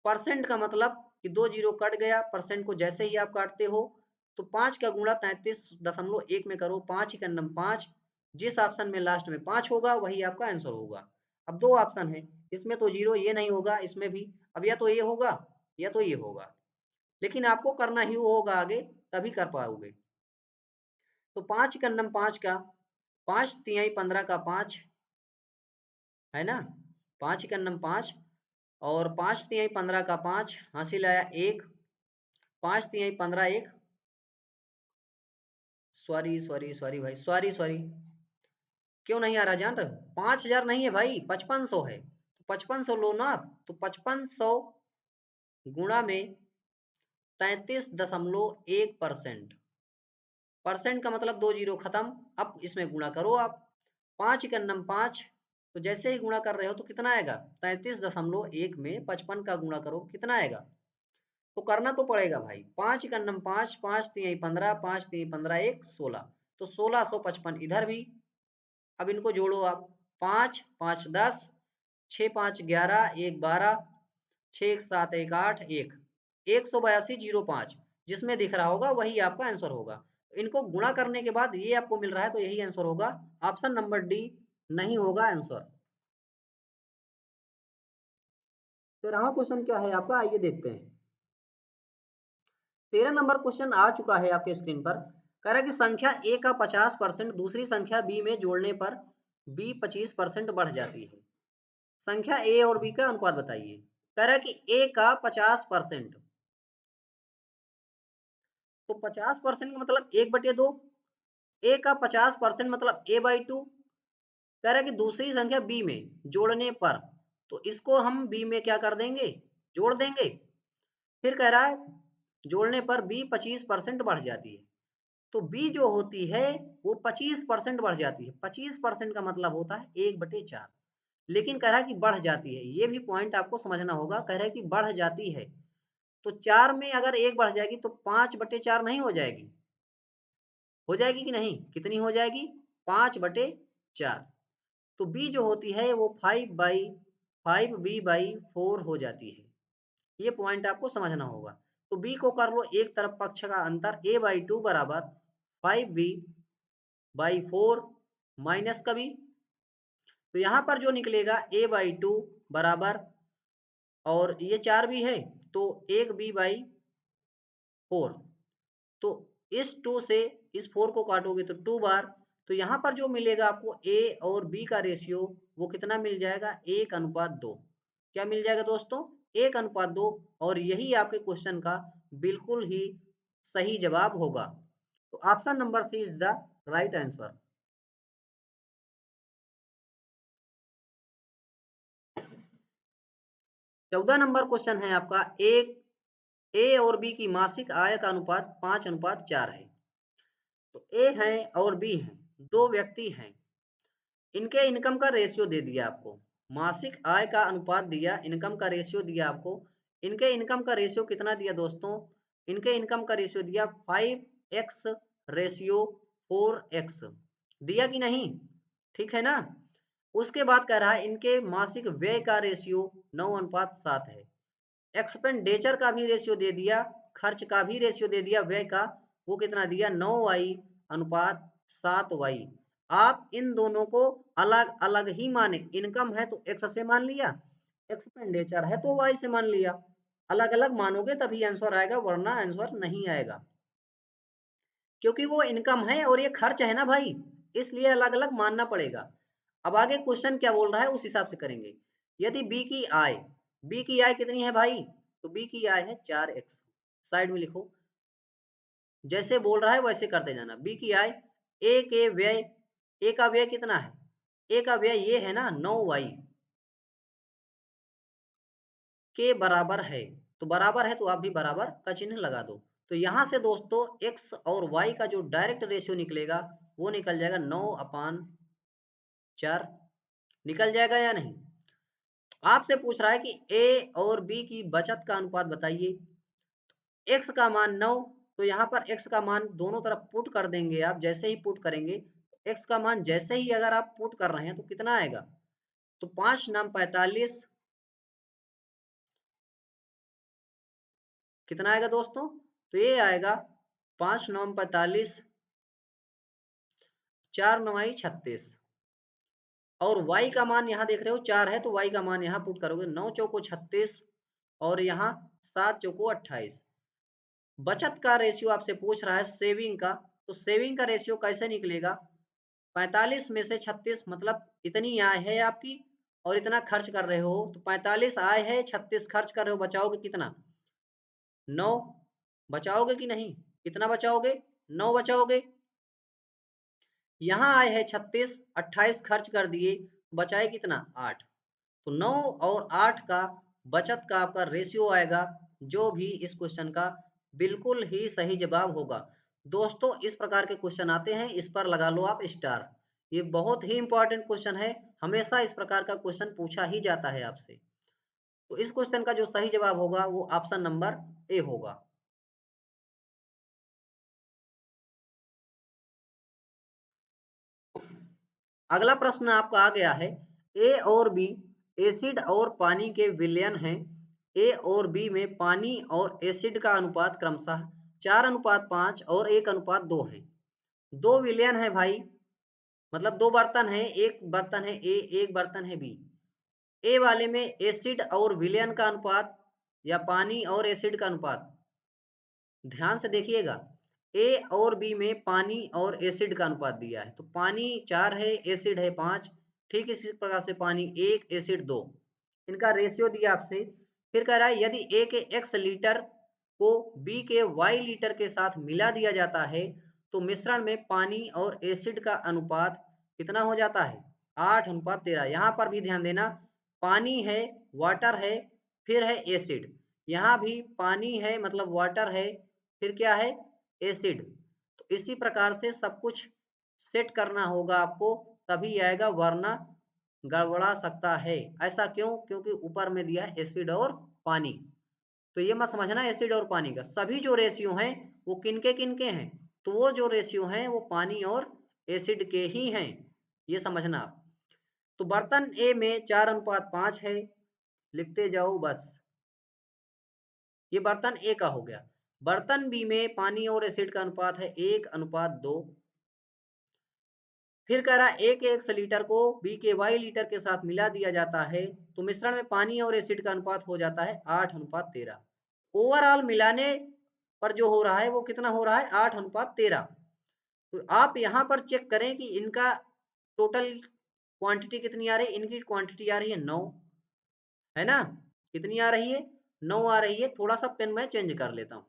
परसेंट का मतलब कि 2 जीरो कट गया, परसेंट को जैसे ही आप काटते हो तो 5 का गुणा 33.1 में करो, 5 का नम 5, जिस ऑप्शन में लास्ट में 5 होगा वही आपका आंसर होगा। अब 2 ऑप्शन है, इसमें तो जीरो ये नहीं होगा, इसमें भी, अब या तो ये होगा या तो ये होगा, लेकिन आपको करना ही होगा आगे, तभी कर पाओगे। तो 5 का नम 5 का 5 तिहाई 15 का 5 है ना, 5 का नम 5, और 5 तिहाई 15 का 5 हासिल आया 1, 5 तिहाई 15 1, सॉरी सॉरी सॉरी भाई, सॉरी सॉरी, क्यों नहीं आ रहा जान रहे हो, 5000 नहीं है भाई, 5500 है, तो 5500 लो ना आप, तो 5500 गुणा में 33.1%, परसेंट का मतलब 2 जीरो खत्म, अब इसमें गुणा करो आप, 5 का नम 5, तो जैसे ही गुणा कर रहे हो तो कितना आएगा 33.1 में 55 का गुणा करो कितना आएगा, तो करना तो पड़ेगा भाई। 5 एकम 5, 5 तिहाई 15, 5 तिहाई 15, 1 16, तो 1655 इधर भी। अब इनको जोड़ो आप, 5 5 10, 6 5 11, 1 12, 6 1 7 1 8, 1 182.05, जिसमें दिख रहा होगा वही आपका आंसर होगा। इनको गुणा करने के बाद ये आपको मिल रहा है तो यही आंसर होगा। ऑप्शन नंबर डी नहीं होगा आंसर। 13वां क्वेश्चन क्या है आपका, आइए देखते हैं। 13 नंबर क्वेश्चन आ चुका है आपके स्क्रीन पर। कह रहा है कि संख्या ए का 50% दूसरी संख्या बी में जोड़ने पर बी 25% बढ़ जाती है। संख्या ए और बी का अनुपात बताइए। कह रहा है कि ए का 50%, तो 50% का मतलब 1/2, ए का 50% मतलब a/2। कह रहा है कि दूसरी संख्या बी में जोड़ने पर, तो इसको हम बी में क्या कर देंगे, जोड़ देंगे। फिर कह रहा है जोड़ने पर बी 25% बढ़ जाती है, तो बी जो होती है वो 25% बढ़ जाती है। 25% का मतलब होता है 1/4, लेकिन कह रहा है कि बढ़ जाती है, ये भी पॉइंट आपको समझना होगा। कह रहा है कि बढ़ जाती है, तो 4 में अगर 1 बढ़ जाएगी तो 5/4 नहीं हो जाएगी, हो जाएगी कि नहीं, कितनी हो जाएगी, 5/4। तो बी जो होती है वो 5b/4 हो जाती है। ये पॉइंट आपको समझना होगा। तो बी को कर लो एक तरफ पक्ष का अंतर, a/2 बराबर 5b/4 माइनस का बी, तो यहाँ पर जो निकलेगा a/2 बराबर, और ये 4 भी है तो 1b/4, तो इस 2 से इस 4 को काटोगे तो 2 बार, तो यहाँ पर जो मिलेगा आपको a और b का रेशियो वो कितना मिल जाएगा, 1:2। क्या मिल जाएगा दोस्तों, 1:2, और यही आपके क्वेश्चन का बिल्कुल ही सही जवाब होगा। तो option number C is the right answer. 14 number question है आपका, एक ए और बी की मासिक आय का अनुपात 5:4 है। तो ए है और बी है, दो व्यक्ति हैं, इनके इनकम का रेशियो दे दिया आपको, मासिक आय का अनुपात दिया, इनकम का रेशियो दिया आपको। इनके इनकम का रेशियो कितना दिया दोस्तों, इनके इनकम का रेशियो दिया 5x/4x, दिया कि नहीं, ठीक है ना। उसके बाद कह रहा है इनके मासिक व्यय का रेशियो 9:7 है। एक्सपेंडिचर का भी रेशियो दे दिया, खर्च का भी रेशियो दे दिया, व्यय का वो कितना दिया, 9y/7y। आप इन दोनों को अलग अलग ही माने, इनकम है तो x से मान लिया, एक्सपेंडिचर है तो y से मान लिया। अलग अलग मानोगे तभी आंसर आएगा, वरना आंसर नहीं आएगा, क्योंकि वो इनकम है और ये खर्च है ना भाई, इसलिए अलग अलग मानना पड़ेगा। अब आगे क्वेश्चन क्या बोल रहा है उस हिसाब से करेंगे। यदि बी की आय कितनी है भाई, तो बी की आय है 4x, साइड में लिखो, जैसे बोल रहा है वैसे करते जाना। बी की आय, ए के व्यय, ए का व्यय कितना है, ए का व्यय ये है ना 9y के बराबर है, तो बराबर है तो आप भी बराबर का चिन्ह लगा दो। तो यहां से दोस्तों x और y का जो डायरेक्ट रेशियो निकलेगा वो निकल जाएगा 9/4, निकल जाएगा या नहीं। आपसे पूछ रहा है कि ए और बी की बचत का अनुपात बताइए। x का मान 9, तो यहाँ पर x का मान दोनों तरफ पुट कर देंगे आप। जैसे ही पुट करेंगे, x का मान जैसे ही अगर आप पुट कर रहे हैं तो कितना आएगा, तो 5×9 = 45, कितना आएगा दोस्तों, तो ये आएगा 5×9 = 45, 4×9 = 36, और y का मान यहाँ देख रहे हो 4 है तो y का मान यहाँ पुट करोगे, 9×4 = 36, और यहाँ 7×4 = 28। बचत का रेशियो आपसे पूछ रहा है सेविंग का, तो सेविंग का रेशियो कैसे निकलेगा, 45 में से 36, मतलब इतनी आय है आपकी और इतना खर्च कर रहे हो, तो 45 आय है, 36 खर्च कर रहे हो, बचाओगे कितना, 9, बचाओगे कि नहीं, कितना बचाओगे, 9 बचाओगे। यहाँ आए है 36, 28 खर्च कर दिए, बचाए कितना, 8। तो 9 और 8 का बचत का आपका रेशियो आएगा, जो भी इस क्वेश्चन का बिल्कुल ही सही जवाब होगा। दोस्तों इस प्रकार के क्वेश्चन आते हैं, इस पर लगा लो आप स्टार, ये बहुत ही इंपॉर्टेंट क्वेश्चन है, हमेशा इस प्रकार का क्वेश्चन पूछा ही जाता है आपसे। तो इस क्वेश्चन का जो सही जवाब होगा वो ऑप्शन नंबर ए होगा। अगला प्रश्न आपका आ गया है, ए और बी एसिड और पानी के विलयन हैं। ए और बी में पानी और एसिड का अनुपात क्रमशः 4:5 और 1:2 है। दो विलयन है भाई, मतलब दो बर्तन है, एक बर्तन है ए, एक बर्तन है बी। ए वाले में एसिड और विलयन का अनुपात या पानी और एसिड का अनुपात, ध्यान से देखिएगा, ए और बी में पानी और एसिड का अनुपात दिया है, तो पानी 4 है, एसिड है 5। ठीक इसी प्रकार से पानी 1, एसिड 2, इनका रेशियो दिया आपसे। फिर कह रहा है यदि ए के x लीटर को बी के y लीटर के साथ मिला दिया जाता है तो मिश्रण में पानी और एसिड का अनुपात कितना हो जाता है, 8:13। यहाँ पर भी ध्यान देना, पानी है, वाटर है, फिर है एसिड। यहाँ भी पानी है मतलब वाटर है, फिर क्या है, एसिड। तो इसी प्रकार से सब कुछ सेट करना होगा आपको, तभी आएगा, वरना गड़बड़ा सकता है। ऐसा क्यों, क्योंकि ऊपर में दिया है एसिड और पानी। तो ये मत समझना एसिड और पानी का सभी जो रेशियो हैं वो किनके किनके हैं, तो वो जो रेशियो हैं वो पानी और एसिड के ही हैं, ये समझना आप। तो बर्तन ए में 4:5 है, लिखते जाओ बस, ये बर्तन ए का हो गया। बर्तन बी में पानी और एसिड का अनुपात है 1:2। फिर कह रहा है ए के x लीटर को बी के y लीटर के साथ मिला दिया जाता है तो मिश्रण में पानी और एसिड का अनुपात हो जाता है 8:13। ओवरऑल मिलाने पर जो हो रहा है वो कितना हो रहा है, 8:13। तो आप यहाँ पर चेक करें कि इनका टोटल क्वांटिटी कितनी आ रही है, इनकी क्वांटिटी आ रही है 9, है ना, कितनी आ रही है, 9 आ रही है। थोड़ा सा पेन मैं चेंज कर लेता हूँ,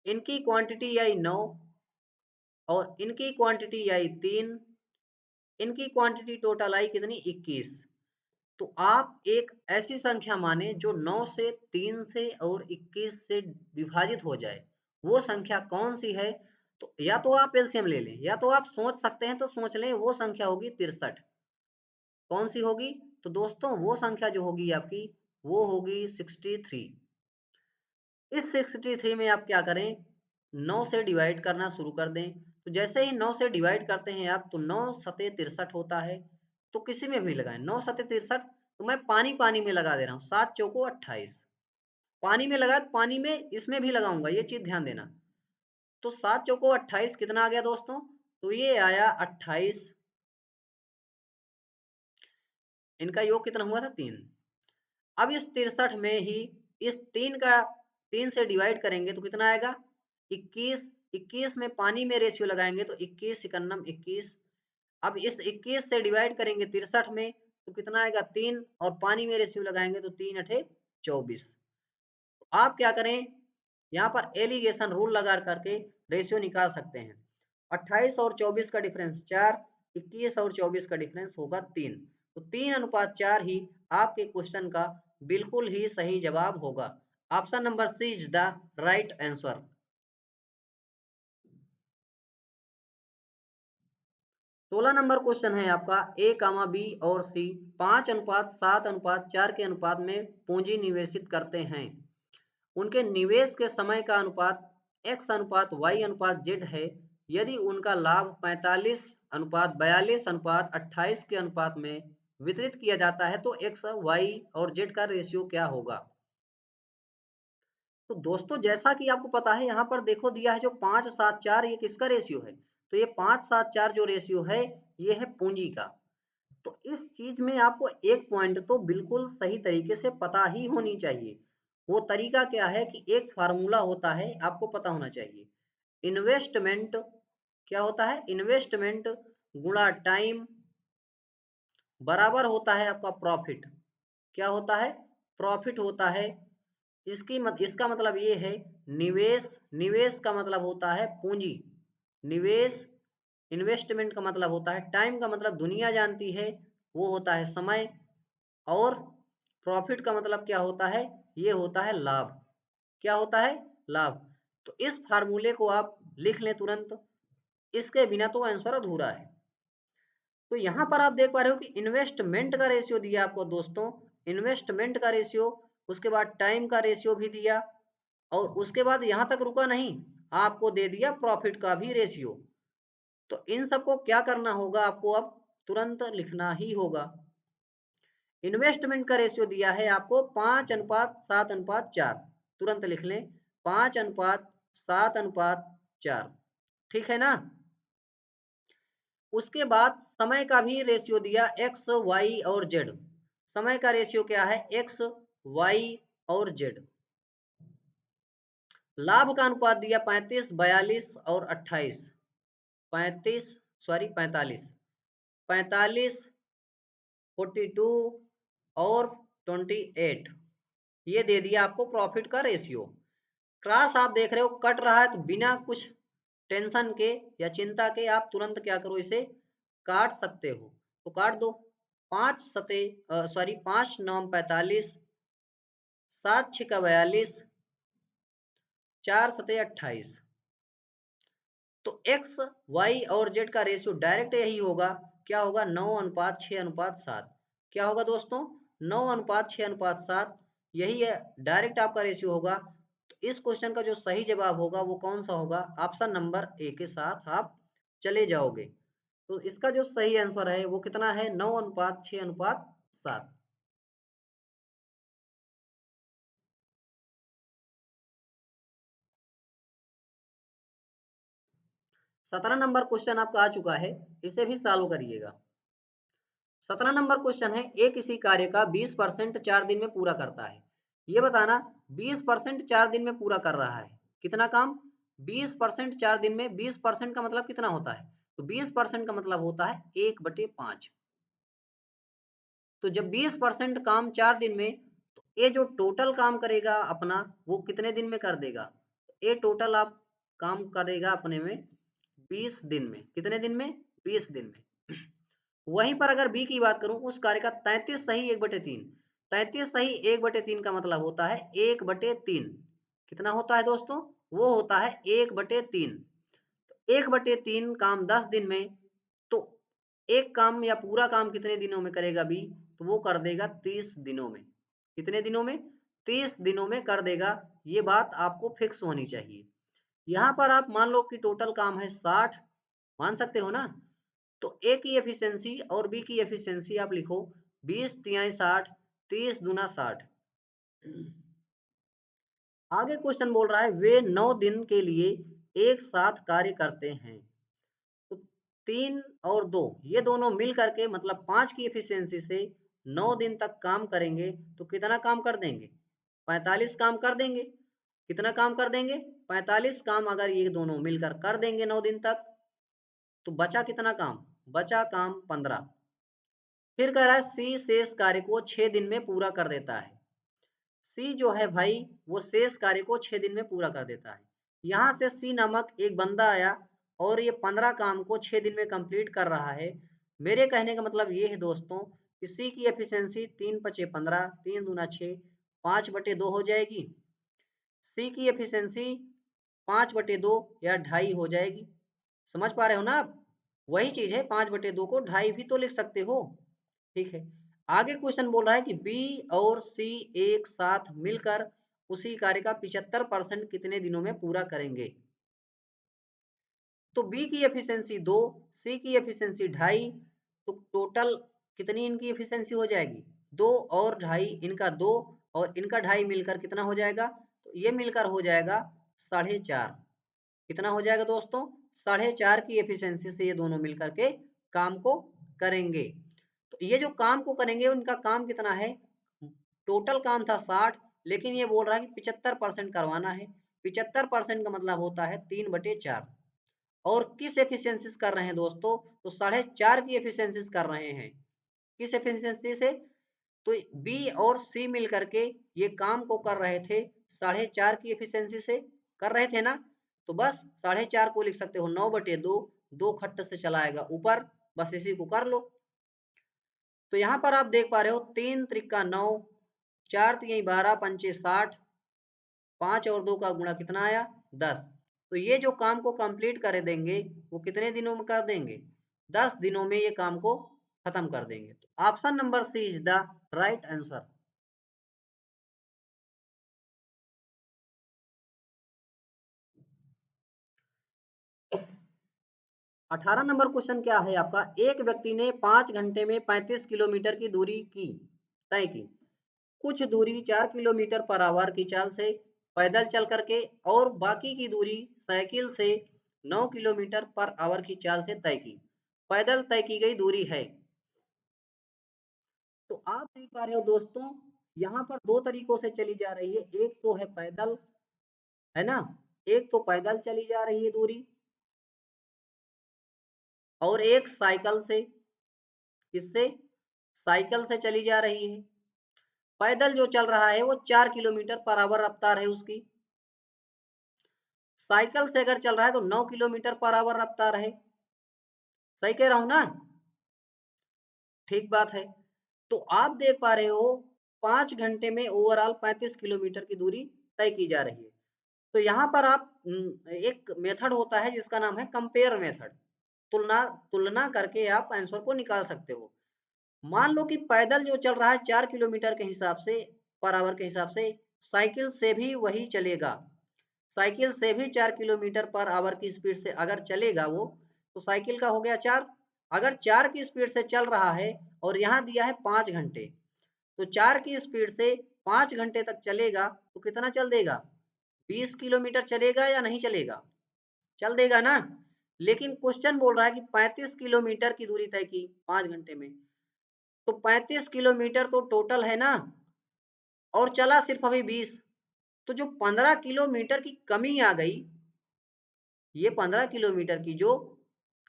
इनकी क्वांटिटी आई 9 और इनकी क्वांटिटी आई 3, इनकी क्वांटिटी टोटल आई कितनी, 21। तो आप एक ऐसी संख्या माने जो 9 से, 3 से और 21 से विभाजित हो जाए, वो संख्या कौन सी है। तो या तो आप एलसीएम ले लें, या तो आप सोच सकते हैं तो सोच लें, वो संख्या होगी 63। कौन सी होगी, तो दोस्तों वो संख्या जो होगी आपकी वो होगी 63। इस 63 में आप क्या करें, 9 से डिवाइड करना शुरू कर दें। तो जैसे ही 9 से डिवाइड करते हैं आप, तो 9 सते 63 होता है। तो किसी में भी लगाएं, 9 सते 63। तो मैं पानी पानी में लगा दे रहा हूँ, 7 चौको 28। पानी में लगा तो पानी में इसमें भी लगाऊंगा, ये चीज ध्यान देना। तो 7 चौको 28 कितना आ गया दोस्तों, तो ये आया 28। इनका योग कितना हुआ था, 3। अब इस 63 में ही इस 3 का 3 से डिवाइड करेंगे तो कितना आएगा, 21। 21 में पानी में रेशियो लगाएंगे तो 21 इकन्नम 21। अब इस 21 से डिवाइड करेंगे 63 में तो कितना आएगा, 3, और पानी में रेशियो लगाएंगे तो 3 अठे 24। आप क्या करें, यहाँ पर एलिगेशन रूल लगा करके रेशियो निकाल सकते हैं। 28 और 24 का डिफरेंस 4, 21 और 24 का डिफरेंस होगा 3। तो 3:4 ही आपके क्वेश्चन का बिल्कुल ही सही जवाब होगा। Option number C is the right answer. 16 number question है आपका, ए कामा बी और सी 5:7:4 के अनुपात में पूंजी निवेशित करते हैं। उनके निवेश के समय का अनुपात x:y:z है। यदि उनका लाभ 45:42:28 के अनुपात में वितरित किया जाता है तो x, y और z का रेशियो क्या होगा। तो दोस्तों जैसा कि आपको पता है, यहाँ पर देखो दिया है जो 5:7:4, ये किसका रेशियो है, तो ये 5:7:4 जो रेशियो है ये है पूंजी का। तो इस चीज में आपको एक पॉइंट तो बिल्कुल सही तरीके से पता ही होनी चाहिए। वो तरीका क्या है कि एक फार्मूला होता है, आपको पता होना चाहिए। इन्वेस्टमेंट क्या होता है, इन्वेस्टमेंट गुणा टाइम बराबर होता है आपका प्रॉफिट। क्या होता है, प्रॉफिट होता है। इसका मतलब ये है, निवेश, निवेश का मतलब होता है पूंजी, निवेश, इन्वेस्टमेंट का मतलब होता है टाइम, का मतलब दुनिया जानती है वो होता है समय, और प्रॉफिट का मतलब क्या होता है, ये होता है लाभ। क्या होता है, लाभ। तो इस फार्मूले को आप लिख लें तुरंत, इसके बिना तो आंसर अधूरा है। तो यहाँ पर आप देख पा रहे हो कि इन्वेस्टमेंट का रेशियो दिया आपको दोस्तों इन्वेस्टमेंट का रेशियो, उसके बाद टाइम का रेशियो भी दिया, और उसके बाद यहाँ तक रुका नहीं, आपको दे दिया प्रॉफिट का भी रेशियो। तो इन सबको क्या करना होगा, आपको अब तुरंत लिखना ही होगा। इन्वेस्टमेंट का रेशियो दिया है आपको 5:7:4, तुरंत लिख लें 5:7:4, ठीक है ना। उसके बाद समय का भी रेशियो दिया, एक्स वाई और जेड। समय का रेशियो क्या है, एक्स वाई और जेड। लाभ का अनुपात दिया 35, 42 और 28, 45 42 और 28, ये दे दिया आपको प्रॉफिट का रेशियो। क्रॉस आप देख रहे हो कट रहा है, तो बिना कुछ टेंशन के या चिंता के आप तुरंत क्या करो, इसे काट सकते हो, तो काट दो। 5 9 7 6 42, 4 7 28। तो x y और z का रेशियो डायरेक्ट यही होगा, क्या होगा, 9:6:7। क्या होगा दोस्तों, 9:6:7, यही है डायरेक्ट आपका रेशियो होगा। तो इस क्वेश्चन का जो सही जवाब होगा वो कौन सा होगा, ऑप्शन नंबर ए के साथ आप चले जाओगे। तो इसका जो सही आंसर है वो कितना है, 9:6:7। 17 नंबर क्वेश्चन आपका आ चुका है, इसे भी सॉल्व करिएगा। 17 नंबर क्वेश्चन है, ए किसी कार्य का 20% 4 दिन में पूरा करता है। ये बताना 20% 4 दिन में पूरा कर रहा है, कितना काम, 20% 4 दिन में, 20% का मतलब कितना होता है, तो 20% का मतलब होता है 1/5। तो जब 20% काम 4 दिन में, तो ये जो टोटल काम करेगा अपना, वो कितने दिन में कर देगा, ये टोटल आप काम करेगा अपने में 20 दिन में, कितने दिन में, 20 दिन में। वहीं पर अगर बी की बात करूं, उस कार्य का 33 सही 1/3, 33 सही 1/3 का मतलब होता है 1/3, कितना होता है दोस्तों, वो होता है 1/3। 1/3 काम 10 दिन में, तो एक काम या पूरा काम कितने दिनों में करेगा बी, तो वो कर देगा 30 दिनों में, कितने दिनों में, 30 दिनों में कर देगा। ये बात आपको फिक्स होनी चाहिए। यहाँ पर आप मान लो कि टोटल काम है 60, मान सकते हो ना, तो ए की एफिशिएंसी और बी की एफिशिएंसी आप लिखो 20×3 = 60, 30×2 = 60। आगे क्वेश्चन बोल रहा है, वे 9 दिन के लिए एक साथ कार्य करते हैं। तो 3 और 2 ये दोनों मिल करके मतलब 5 की एफिशिएंसी से 9 दिन तक काम करेंगे, तो कितना काम कर देंगे, 45 काम कर देंगे। कितना काम कर देंगे, 45 काम अगर ये दोनों मिलकर कर देंगे 9 दिन तक, तो बचा कितना काम, बचा काम 15। फिर कह रहा है सी शेष कार्य को 6 दिन में पूरा कर देता है। सी जो है भाई, वो शेष कार्य को 6 दिन में पूरा कर देता है। यहाँ से सी नामक एक बंदा आया और ये 15 काम को 6 दिन में कंप्लीट कर रहा है। मेरे कहने का मतलब ये है दोस्तों कि सी की एफिशिएंसी 3×5 = 15, 3×2 = 6, 5/2 हो जाएगी। सी की एफिशिएंसी 5/2 या 2.5 हो जाएगी। समझ पा रहे हो ना आप, वही चीज है, 5/2 को 2.5 भी तो लिख सकते हो, ठीक है। आगे क्वेश्चन बोल रहा है कि बी और सी एक साथ मिलकर उसी कार्य का 75% कितने दिनों में पूरा करेंगे। तो बी की एफिशिएंसी 2, सी की एफिशिएंसी 2.5, तो टोटल कितनी इनकी एफिशिएंसी हो जाएगी, 2 और 2.5, इनका 2 और इनका 2.5 मिलकर कितना हो जाएगा, तो ये मिलकर हो जाएगा 4.5। कितना हो जाएगा दोस्तों, 4.5 की एफिशिएंसी से ये दोनों मिलकर के काम को करेंगे। तो ये जो काम को करेंगे उनका काम कितना है, टोटल काम था 60, लेकिन ये बोल रहा है कि 75% करवाना है। 75% का मतलब होता है 3/4। और किस एफिशिएंसी से कर रहे हैं दोस्तों, तो 4.5 की एफिशिएंसी कर रहे हैं। किस एफिशिएंसी से, तो बी और सी मिल करके ये काम को कर रहे थे 4.5 की एफिशिएंसी से कर रहे थे ना, तो बस 4.5 को लिख सकते हो 9/2, 2 खट्ट से चला आएगा ऊपर, बस इसी को कर लो। तो यहाँ पर आप देख पा रहे हो 3×3 = 9, 4×3 = 12, 5×6 = 60, 5 और 2 का गुणा कितना आया, 10। तो ये जो काम को कंप्लीट कर देंगे वो कितने दिनों में कर देंगे, 10 दिनों में ये काम को खत्म कर देंगे। तो option number C is the right answer. 18 number question क्या है आपका, एक व्यक्ति ने 5 घंटे में 35 किलोमीटर की दूरी की तय की। कुछ दूरी 4 किलोमीटर पर आवर की चाल से पैदल चल करके और बाकी की दूरी साइकिल से 9 किलोमीटर पर आवर की चाल से तय की। पैदल तय की गई दूरी है। तो आप देख पा रहे हो दोस्तों, यहाँ पर दो तरीकों से चली जा रही है। एक तो है पैदल, है ना, एक तो पैदल चली जा रही है दूरी, और एक साइकिल से, किससे, साइकिल से चली जा रही है। पैदल जो चल रहा है वो 4 किलोमीटर पर आवर रफ्तार है उसकी। साइकिल से अगर चल रहा है तो 9 किलोमीटर पर आवर रफ्तार है। सही कह रहा हूं ना? ठीक बात है। तो आप देख पा रहे हो 5 घंटे में ओवरऑल 35 किलोमीटर की दूरी तय की जा रही है। तो यहाँ पर आप एक मेथड होता है जिसका नाम है कंपेयर मेथड। तुलना तुलना करके आप आंसर को निकाल सकते हो। मान लो कि पैदल जो चल रहा है 4 किलोमीटर के हिसाब से, पर आवर के हिसाब से, साइकिल से भी वही चलेगा। साइकिल से भी 4 किलोमीटर पर आवर की स्पीड से अगर चलेगा वो, तो साइकिल का हो गया 4। अगर 4 की स्पीड से चल रहा है और यहाँ दिया है 5 घंटे, तो 4 की स्पीड से 5 घंटे तक चलेगा तो कितना चल देगा? 20 किलोमीटर चलेगा या नहीं चलेगा? चल देगा ना। लेकिन क्वेश्चन बोल रहा है कि 35 किलोमीटर की दूरी तय की 5 घंटे में, तो 35 किलोमीटर तो टोटल है ना, और चला सिर्फ अभी 20। तो जो 15 किलोमीटर की कमी आ गई, ये 15 किलोमीटर की जो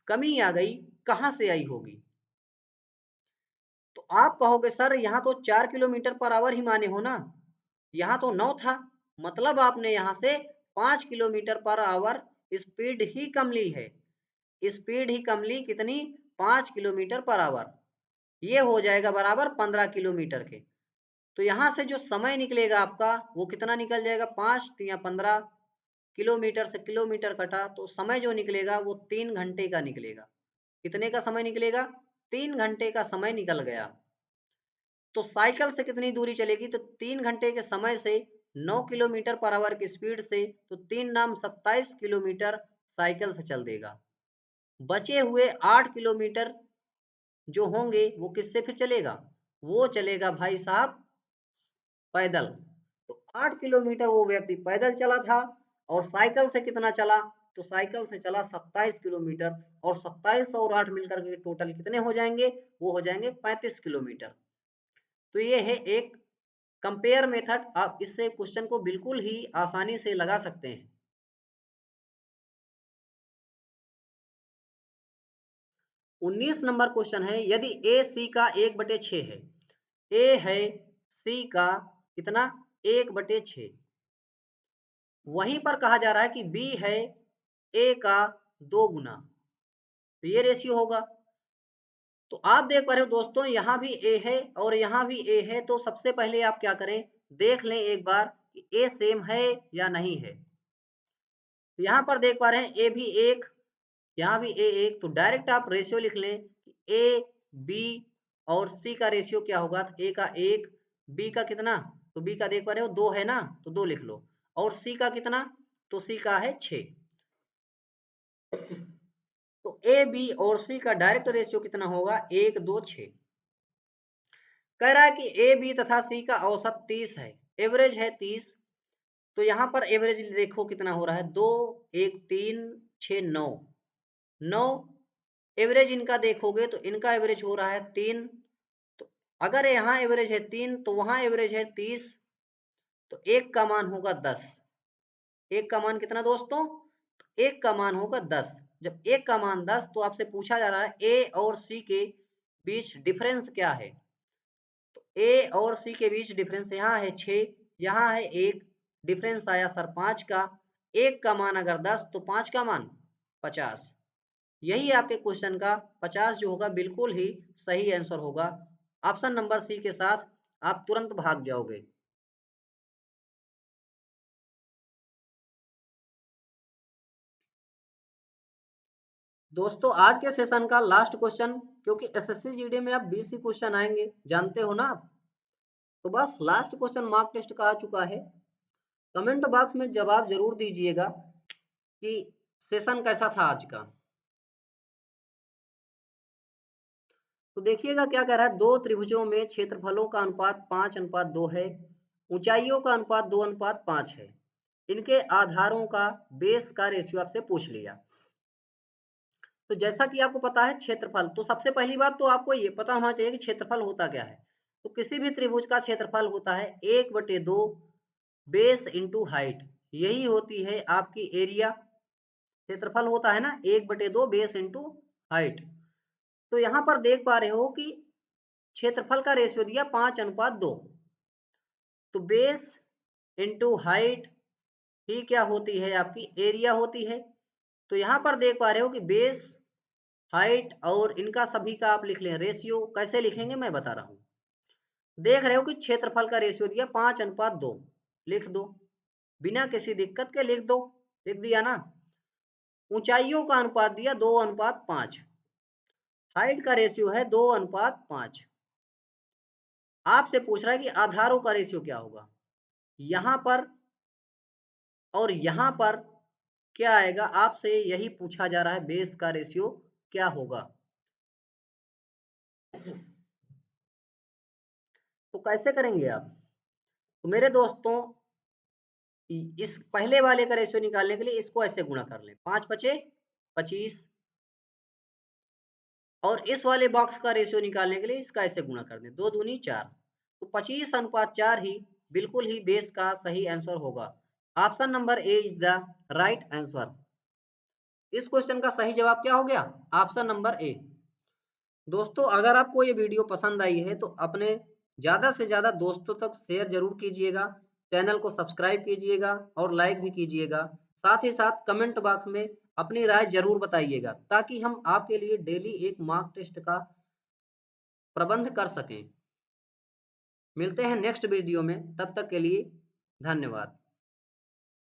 कमी आ गई, कहां से आई होगी? तो आप कहोगे सर यहाँ तो 4 किलोमीटर पर आवर ही माने हो ना, यहाँ तो 9 था, मतलब आपने यहाँ से 5 किलोमीटर पर आवर स्पीड ही कम ली है। स्पीड ही कम ली, कितनी? 5 किलोमीटर पर आवर। ये हो जाएगा बराबर 15 किलोमीटर के। तो यहाँ से जो समय निकलेगा आपका वो कितना निकल जाएगा? 5 या 15, किलोमीटर से किलोमीटर कटा तो समय जो निकलेगा वो 3 घंटे का निकलेगा। कितने का समय निकलेगा? 3 घंटे का समय निकल गया। तो साइकिल से कितनी दूरी चलेगी? तो 3 घंटे के समय से 9 किलोमीटर पर आवर की स्पीड से, तो 3 नाम 27 किलोमीटर साइकिल से चल देगा। बचे हुए 8 किलोमीटर जो होंगे वो किससे फिर चलेगा? वो चलेगा भाई साहब पैदल। तो 8 किलोमीटर वो व्यक्ति पैदल चला था, और साइकिल से कितना चला? तो साइकिल से चला 27 किलोमीटर, और 27 और 8 मिलकर के टोटल कितने हो जाएंगे? वो हो जाएंगे 35 किलोमीटर। तो ये है एक कंपेयर मेथड, आप इससे क्वेश्चन को बिल्कुल ही आसानी से लगा सकते हैं। 19 नंबर क्वेश्चन है, यदि ए सी का 1/6 है, ए है सी का कितना? 1/6। वहीं पर कहा जा रहा है कि बी है ए का 2 गुना, तो ये रेशियो होगा। तो आप देख पा रहे हो दोस्तों, यहाँ भी ए है और यहाँ भी ए है, तो सबसे पहले आप क्या करें, देख लें एक बार कि ए सेम है या नहीं है। तो यहाँ पर देख पा रहे हैं ए भी 1, यहाँ भी ए 1, तो डायरेक्ट आप रेशियो लिख लें कि ए बी और सी का रेशियो क्या होगा? तो ए का 1, बी का कितना? तो बी का देख पा रहे हो 2 है ना, तो 2 लिख लो। और सी का कितना? तो सी का है 6। तो ए बी और सी का डायरेक्ट रेशियो कितना होगा? 1 2 6। कह रहा है कि ए बी तथा सी का औसत 30 है, एवरेज है 30। तो यहाँ पर एवरेज देखो कितना हो रहा है? 2 1 3 6 9, 9 एवरेज इनका देखोगे तो इनका एवरेज हो रहा है 3। तो अगर यहाँ एवरेज है 3 तो वहां एवरेज है 30, तो एक का मान होगा 10। एक का मान कितना दोस्तों? एक का मान होगा 10। जब एक का मान 10, तो आपसे पूछा जा रहा है ए और सी के बीच डिफरेंस क्या है? तो ए और सी के बीच डिफरेंस यहाँ है 6, यहाँ है 1, डिफरेंस आया सर 5 का। एक का मान अगर 10 तो 5 का मान 50। यही आपके क्वेश्चन का 50 जो होगा बिल्कुल ही सही आंसर होगा। ऑप्शन नंबर सी के साथ आप तुरंत भाग जाओगे। दोस्तों आज के सेशन का लास्ट क्वेश्चन, क्योंकि एसएससी जीडी में अब 20 ही क्वेश्चन आएंगे, जानते हो ना आप। तो बस लास्ट क्वेश्चन मार्क टेस्ट का आ चुका है। कमेंट बॉक्स में जवाब जरूर दीजिएगा कि सेशन कैसा था आज का। तो देखिएगा क्या कह रहा है, दो त्रिभुजों में क्षेत्रफलों का अनुपात 5:2 है, ऊंचाइयों का अनुपात 2:5 है, इनके आधारों का बेस का रेशियो आपसे पूछ लिया। तो जैसा कि आपको पता है क्षेत्रफल, तो सबसे पहली बात तो आपको ये पता होना चाहिए कि क्षेत्रफल होता क्या है। तो किसी भी त्रिभुज का क्षेत्रफल होता है 1/2 बेस इंटू हाइट, यही होती है आपकी एरिया। क्षेत्रफल होता है ना 1/2 बेस इंटू हाइट। तो यहाँ पर देख पा रहे हो कि क्षेत्रफल का रेशियो दिया 5:2, तो बेस इंटू हाइट ही क्या होती है, आपकी एरिया होती है। तो यहाँ पर देख पा रहे हो कि बेस, हाइट और इनका सभी का आप लिख लें रेशियो। कैसे लिखेंगे मैं बता रहा हूँ। देख रहे हो कि क्षेत्रफल का रेशियो दिया 5:2, लिख दो, बिना किसी दिक्कत के लिख दो, लिख दिया ना। ऊंचाइयों का अनुपात दिया 2:5, हाइट का रेशियो है 2:5। आपसे पूछ रहा है कि आधारों का रेशियो क्या होगा। यहां पर और यहां पर क्या आएगा, आपसे यही पूछा जा रहा है, बेस का रेशियो क्या होगा। तो कैसे करेंगे आप, तो मेरे दोस्तों इस पहले वाले का रेशियो निकालने के लिए इसको ऐसे गुणा कर लें, 5×5 = 25, और इस वाले बॉक्स का रेशियो निकालने के लिए इसका ऐसे गुणा कर दें, 2 दूनी 4, तो 25:4 ही बिल्कुल ही बेस का सही आंसर होगा। Option number A is the right answer. इस क्वेश्चन का सही जवाब क्या हो गया, ऑप्शन नंबर ए। दोस्तों अगर आपको ये वीडियो पसंद आई है तो अपने ज़्यादा से ज़्यादा दोस्तों तक शेयर जरूर कीजिएगा, चैनल को सब्सक्राइब कीजिएगा और लाइक भी कीजिएगा। साथ ही साथ कमेंट बॉक्स में अपनी राय जरूर बताइएगा, ताकि हम आपके लिए डेली एक मॉक टेस्ट का प्रबंध कर सकें। मिलते हैं नेक्स्ट वीडियो में, तब तक के लिए धन्यवाद।